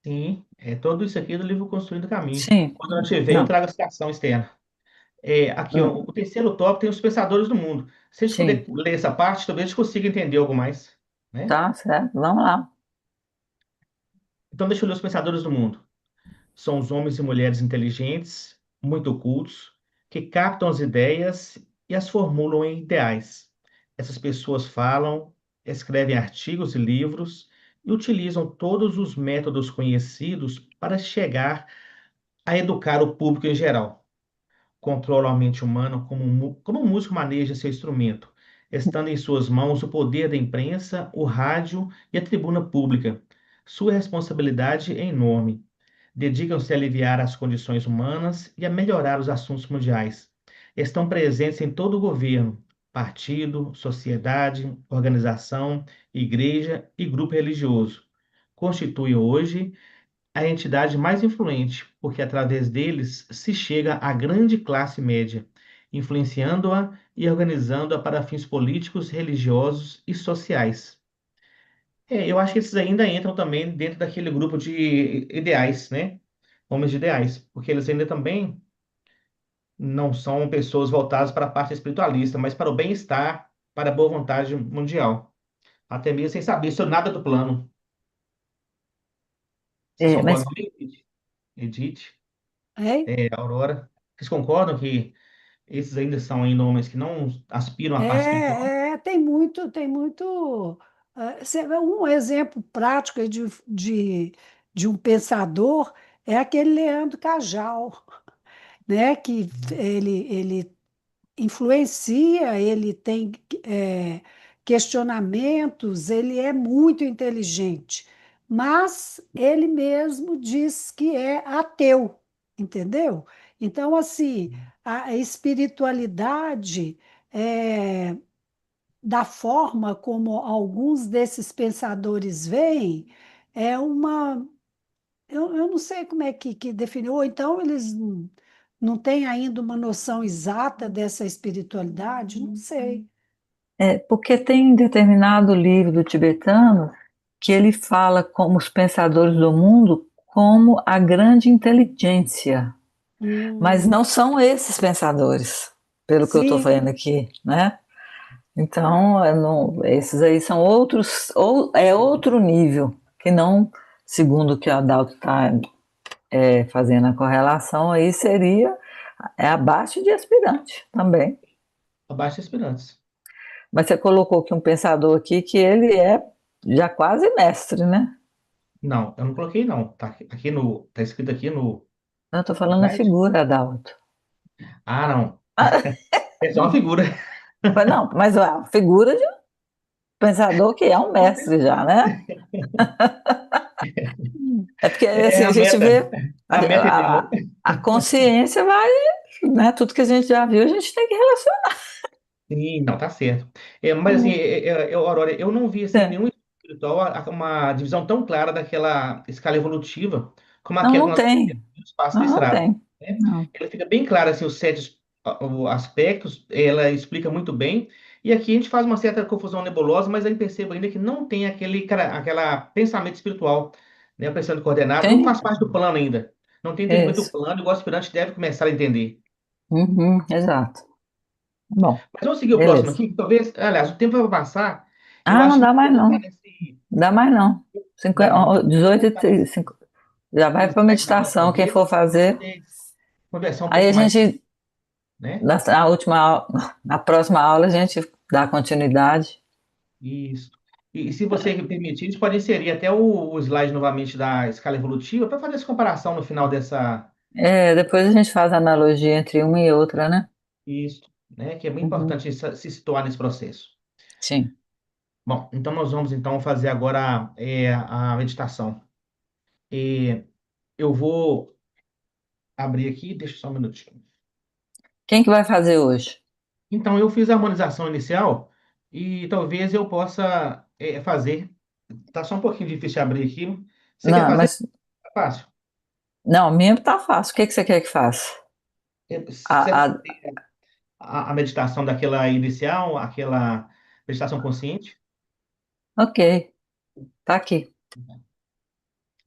Sim, tudo isso aqui do livro Construindo o Caminho. Sim. Quando eu tiver, eu Não. trago a citação externa. Aqui, ó, Hum, o terceiro tópico tem os pensadores do mundo. Se a gente puder sim. ler essa parte, talvez a gente consiga entender algo mais, né? Tá, certo. Vamos lá. Então, deixa eu ler os pensadores do mundo. São os homens e mulheres inteligentes, muito cultos, que captam as ideias e as formulam em ideais. Essas pessoas falam, escrevem artigos e livros e utilizam todos os métodos conhecidos para chegar a educar o público em geral. Controlam a mente humana como um músico maneja seu instrumento, estando em suas mãos o poder da imprensa, o rádio e a tribuna pública. Sua responsabilidade é enorme. Dedicam-se a aliviar as condições humanas e a melhorar os assuntos mundiais. Estão presentes em todo o governo, partido, sociedade, organização, igreja e grupo religioso. Constituem hoje a entidade mais influente, porque através deles se chega à grande classe média, influenciando-a e organizando-a para fins políticos, religiosos e sociais. Eu acho que esses ainda entram também dentro daquele grupo de ideais, né? Homens de ideais, porque eles ainda também não são pessoas voltadas para a parte espiritualista, mas para o bem-estar, para a boa vontade mundial. Até mesmo sem saber sobre nada do plano. Vocês concordam Mas comigo, Edith? É? Aurora? Vocês concordam que Esses ainda são homens que não aspiram à parte espiritual? Tem muito. Você vê um exemplo prático aí de um pensador é aquele Leandro Carnal, né? Que ele influencia, ele tem questionamentos, ele é muito inteligente, mas ele mesmo diz que é ateu, entendeu? Então, assim, a espiritualidade, da forma como alguns desses pensadores veem, é uma. Eu não sei como é que definiu, ou então eles não têm ainda uma noção exata dessa espiritualidade, não sei. Porque tem determinado livro do tibetano que ele fala como os pensadores do mundo como a grande inteligência, mas Hum, não são esses pensadores, pelo que eu estou sim, vendo aqui, né? Então, esses aí são outros, ou é outro nível, que não, segundo o que a Adalto está fazendo a correlação, aí seria abaixo de aspirante também. Abaixo esperança. Mas você colocou aqui um pensador aqui que ele é já quase mestre, né? Não, eu não coloquei não. Tá escrito aqui Eu estou no falando na site? figura, Adalto. Ah, não. Ah, É só uma figura. não, mas a figura de um pensador que é um mestre já, né? É porque É assim, a a gente meta. vê A meta ideal. a consciência vai, né? Tudo que a gente já viu, a gente tem que relacionar. Sim, não, tá certo. Mas assim, Aurora, eu não vi assim, em É. nenhum estudo espiritual uma divisão tão clara daquela escala evolutiva como Não, aquela que não nós tem. temos no espaço Não, não listrado, tem. né? Não. Ela fica bem clara assim, os sete aspectos, ela explica muito bem. E aqui a gente faz uma certa confusão nebulosa, mas eu percebo ainda que não tem aquela pensamento espiritual, né? O pensamento coordenado, não faz Tem? parte do plano ainda. Não tem entendimento do Isso. plano, e o aspirante deve começar a entender. Uhum, exato. Bom, Mas vamos seguir o próximo beleza. aqui, que talvez, aliás, o tempo vai passar. Eu Ah, acho não que dá mais vou colocar não. nesse. Dá mais não. Dá não. 18 Vou e colocar nesse 5. Já vai para slide da próxima meditação, quem vez, for para fazer. poder conversar um Aí a pouco mais, gente, né? na próxima aula, a gente dá continuidade. Isso. E se você permitir, a gente pode inserir até o slide novamente da escala evolutiva para fazer essa comparação no final dessa. Depois a gente faz a analogia entre uma e outra, né? Isso, né? Que é bem Uhum, importante se situar nesse processo. sim. Bom, então nós vamos então fazer agora a meditação. E eu vou abrir aqui, deixa só um minutinho. Quem que vai fazer hoje? Então, eu fiz a harmonização inicial e talvez eu possa fazer. Tá só um pouquinho difícil de abrir aqui. Você quer Não, fazer? mas Tá fácil. não, minha tá fácil. O que que você quer que faça? A, Você a- a meditação daquela inicial, aquela meditação consciente? ok, tá aqui.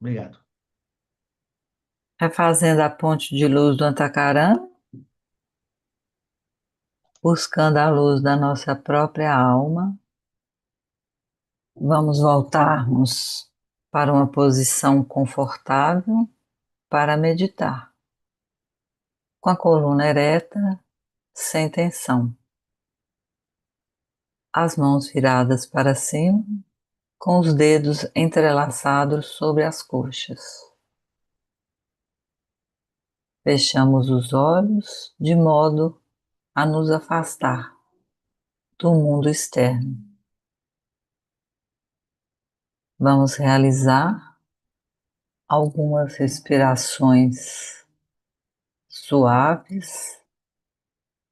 Obrigado. Refazendo a ponte de luz do Antacarana, buscando a luz da nossa própria alma. Vamos voltarmos para uma posição confortável para meditar, com a coluna ereta, sem tensão, as mãos viradas para cima, com os dedos entrelaçados sobre as coxas. Fechamos os olhos de modo a nos afastar do mundo externo. Vamos realizar algumas respirações suaves,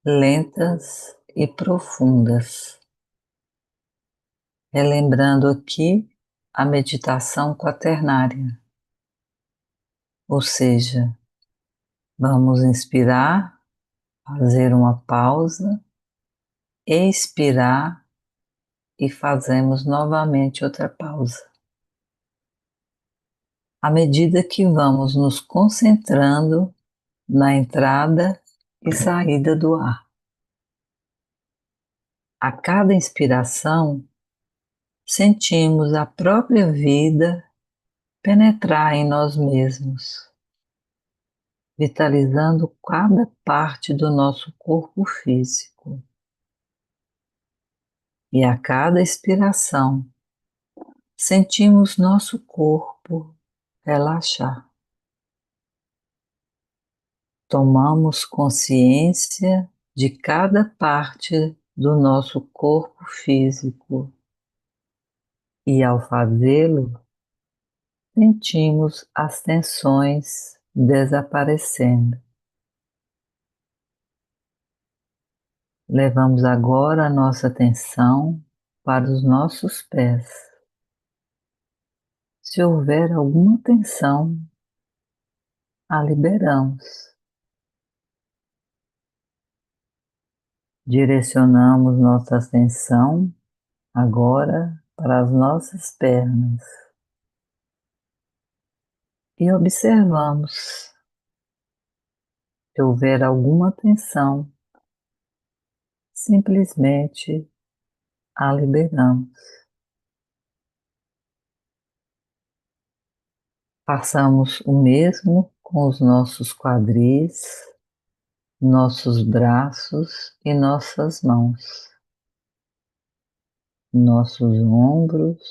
lentas e profundas, relembrando aqui a meditação quaternária, ou seja, vamos inspirar, fazer uma pausa, expirar e fazemos novamente outra pausa. À medida que vamos nos concentrando na entrada e saída do ar. A cada inspiração, sentimos a própria vida penetrar em nós mesmos. vitalizando cada parte do nosso corpo físico. E a cada expiração, sentimos nosso corpo relaxar. Tomamos consciência de cada parte do nosso corpo físico e, ao fazê-lo, sentimos as tensões desaparecendo. Levamos agora a nossa atenção para os nossos pés. Se houver alguma tensão, a liberamos. Direcionamos nossa atenção agora para as nossas pernas e observamos se houver alguma tensão, simplesmente a liberamos. Façamos o mesmo com os nossos quadris, nossos braços e nossas mãos, nossos ombros,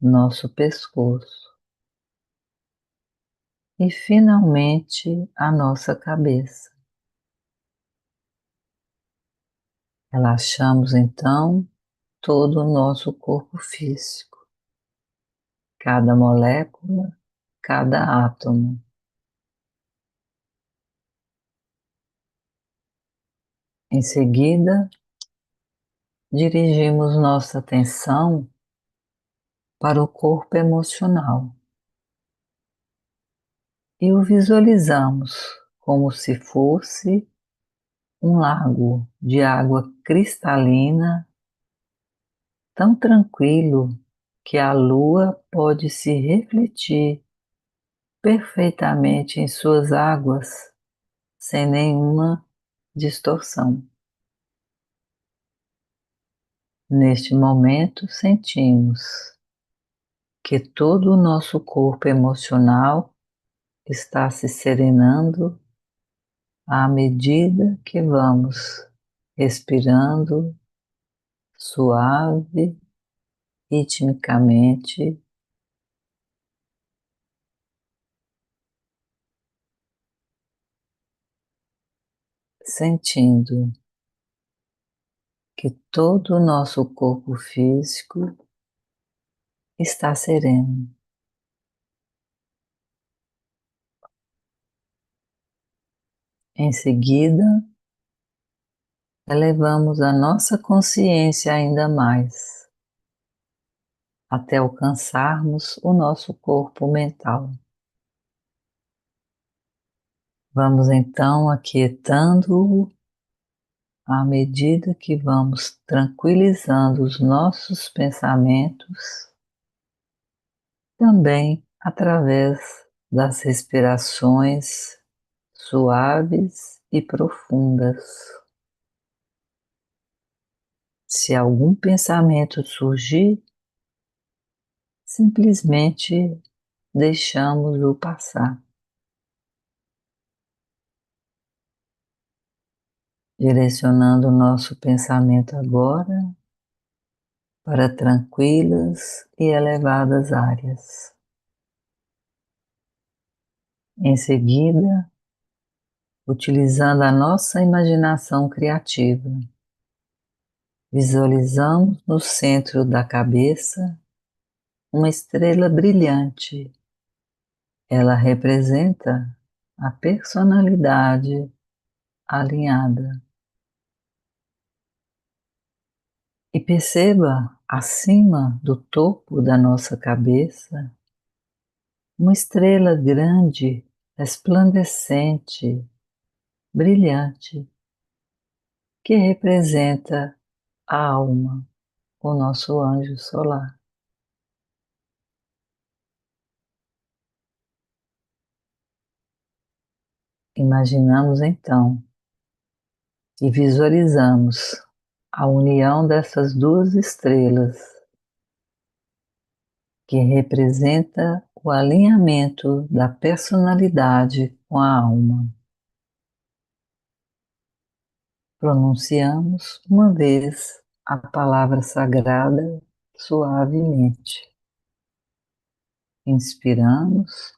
nosso pescoço e, finalmente, a nossa cabeça. Relaxamos então todo o nosso corpo físico, cada molécula, cada átomo. Em seguida, dirigimos nossa atenção para o corpo emocional e o visualizamos como se fosse um lago de água cristalina, tão tranquilo que a lua pode se refletir perfeitamente em suas águas sem nenhuma distorção. Neste momento, sentimos que todo o nosso corpo emocional está se serenando à medida que vamos respirando suave, ritmicamente, sentindo que todo o nosso corpo físico está sereno. Em seguida, elevamos a nossa consciência ainda mais, até alcançarmos o nosso corpo mental. Vamos então aquietando-o à medida que vamos tranquilizando os nossos pensamentos, também através das respirações suaves e profundas. Se algum pensamento surgir, simplesmente deixamos-o passar. Direcionando o nosso pensamento agora para tranquilas e elevadas áreas. Em seguida, utilizando a nossa imaginação criativa, visualizamos no centro da cabeça uma estrela brilhante. Ela representa a personalidade alinhada. E perceba acima do topo da nossa cabeça uma estrela grande, resplandecente, brilhante, que representa a alma, o nosso anjo solar. Imaginamos então e visualizamos a união dessas duas estrelas, que representa o alinhamento da personalidade com a alma. Pronunciamos uma vez a palavra sagrada suavemente. Inspiramos.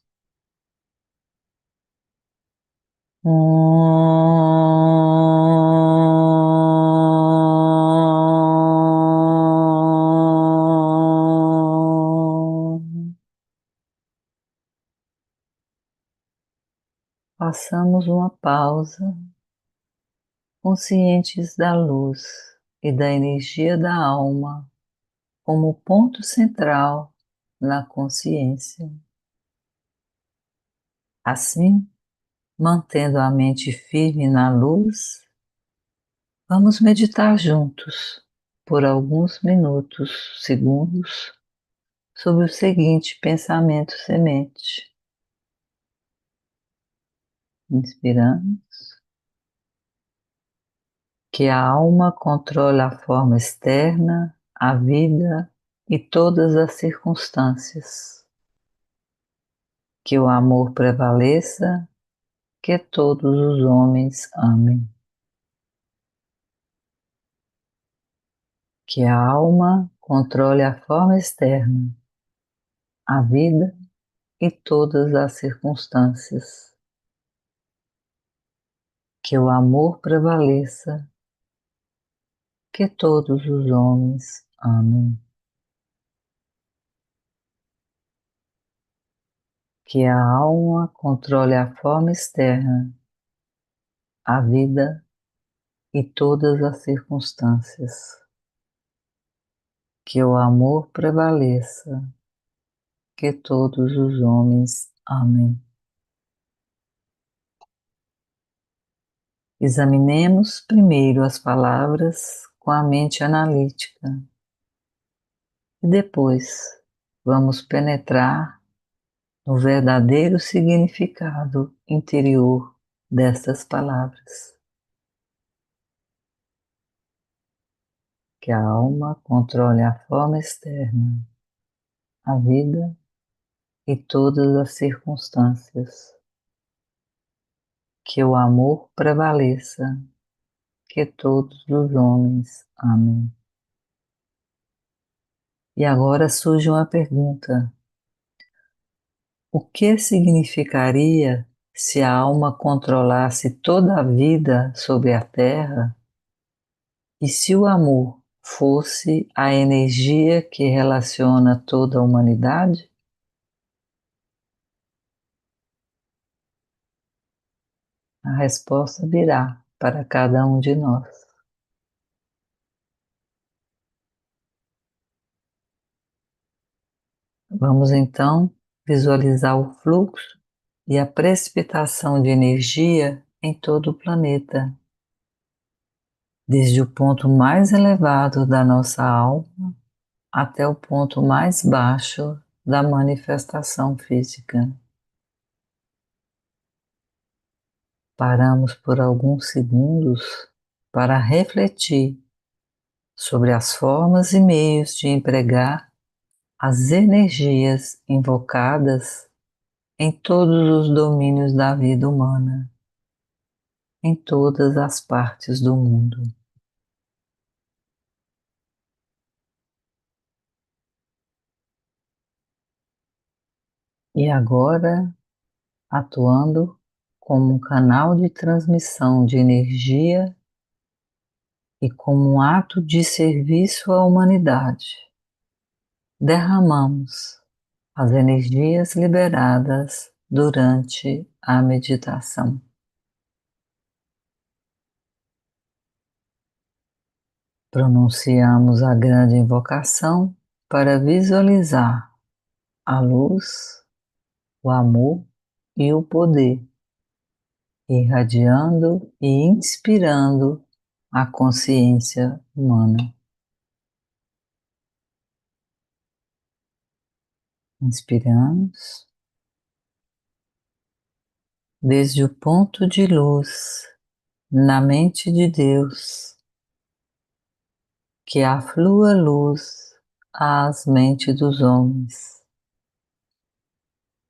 Passamos uma pausa, conscientes da luz e da energia da alma como ponto central na consciência. Assim, mantendo a mente firme na luz, vamos meditar juntos por alguns minutos, segundos, sobre o seguinte pensamento semente. Inspiramos. Que a alma controle a forma externa, a vida e todas as circunstâncias. Que o amor prevaleça, que todos os homens amem. Que a alma controle a forma externa, a vida e todas as circunstâncias. Que o amor prevaleça, que todos os homens amem. Que a alma controle a forma externa, a vida e todas as circunstâncias. Que o amor prevaleça, que todos os homens amem. Examinemos primeiro as palavras com a mente analítica e depois vamos penetrar no verdadeiro significado interior destas palavras. Que a alma controle a forma externa, a vida e todas as circunstâncias. Que o amor prevaleça, que todos os homens amem. E agora surge uma pergunta: o que significaria se a alma controlasse toda a vida sobre a Terra e se o amor fosse a energia que relaciona toda a humanidade? A resposta virá para cada um de nós. Vamos então visualizar o fluxo e a precipitação de energia em todo o planeta, desde o ponto mais elevado da nossa alma até o ponto mais baixo da manifestação física. Paramos por alguns segundos para refletir sobre as formas e meios de empregar as energias invocadas em todos os domínios da vida humana, em todas as partes do mundo. E agora, atuando como um canal de transmissão de energia e como um ato de serviço à humanidade, derramamos as energias liberadas durante a meditação. Pronunciamos a grande invocação para visualizar a luz, o amor e o poder, irradiando e inspirando a consciência humana. Inspiramos. Desde o ponto de luz na mente de Deus, que aflua luz às mentes dos homens.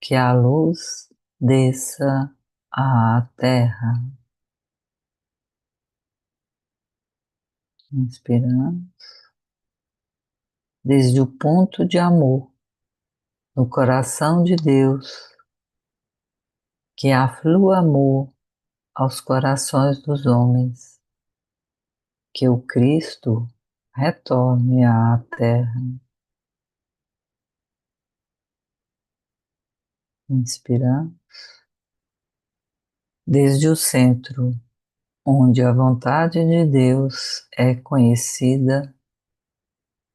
que a luz desça à terra. Inspirando, desde o ponto de amor no coração de Deus, que aflua amor aos corações dos homens, que o Cristo retorne à terra. Inspirando, desde o centro, onde a vontade de Deus é conhecida,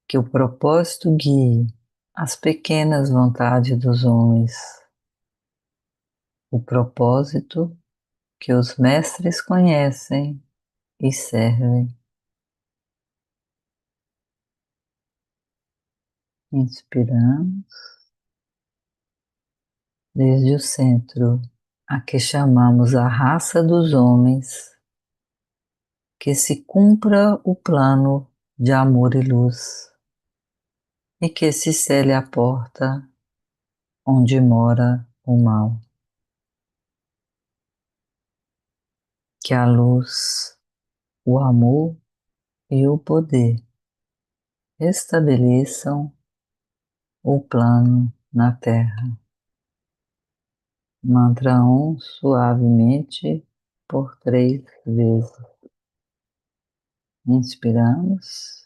que o propósito guie as pequenas vontades dos homens, o propósito que os mestres conhecem e servem. Inspirando, desde o centro, a que chamamos a raça dos homens, que se cumpra o plano de amor e luz, e que se cele a porta onde mora o mal. Que a luz, o amor e o poder estabeleçam o plano na Terra. Mantra suavemente por 3 vezes. Inspiramos.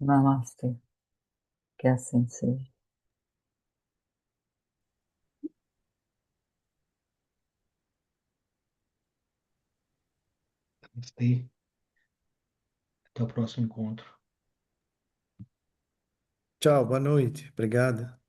Namastê, que assim seja. Namastê. Até o próximo encontro. Tchau, boa noite. Obrigado.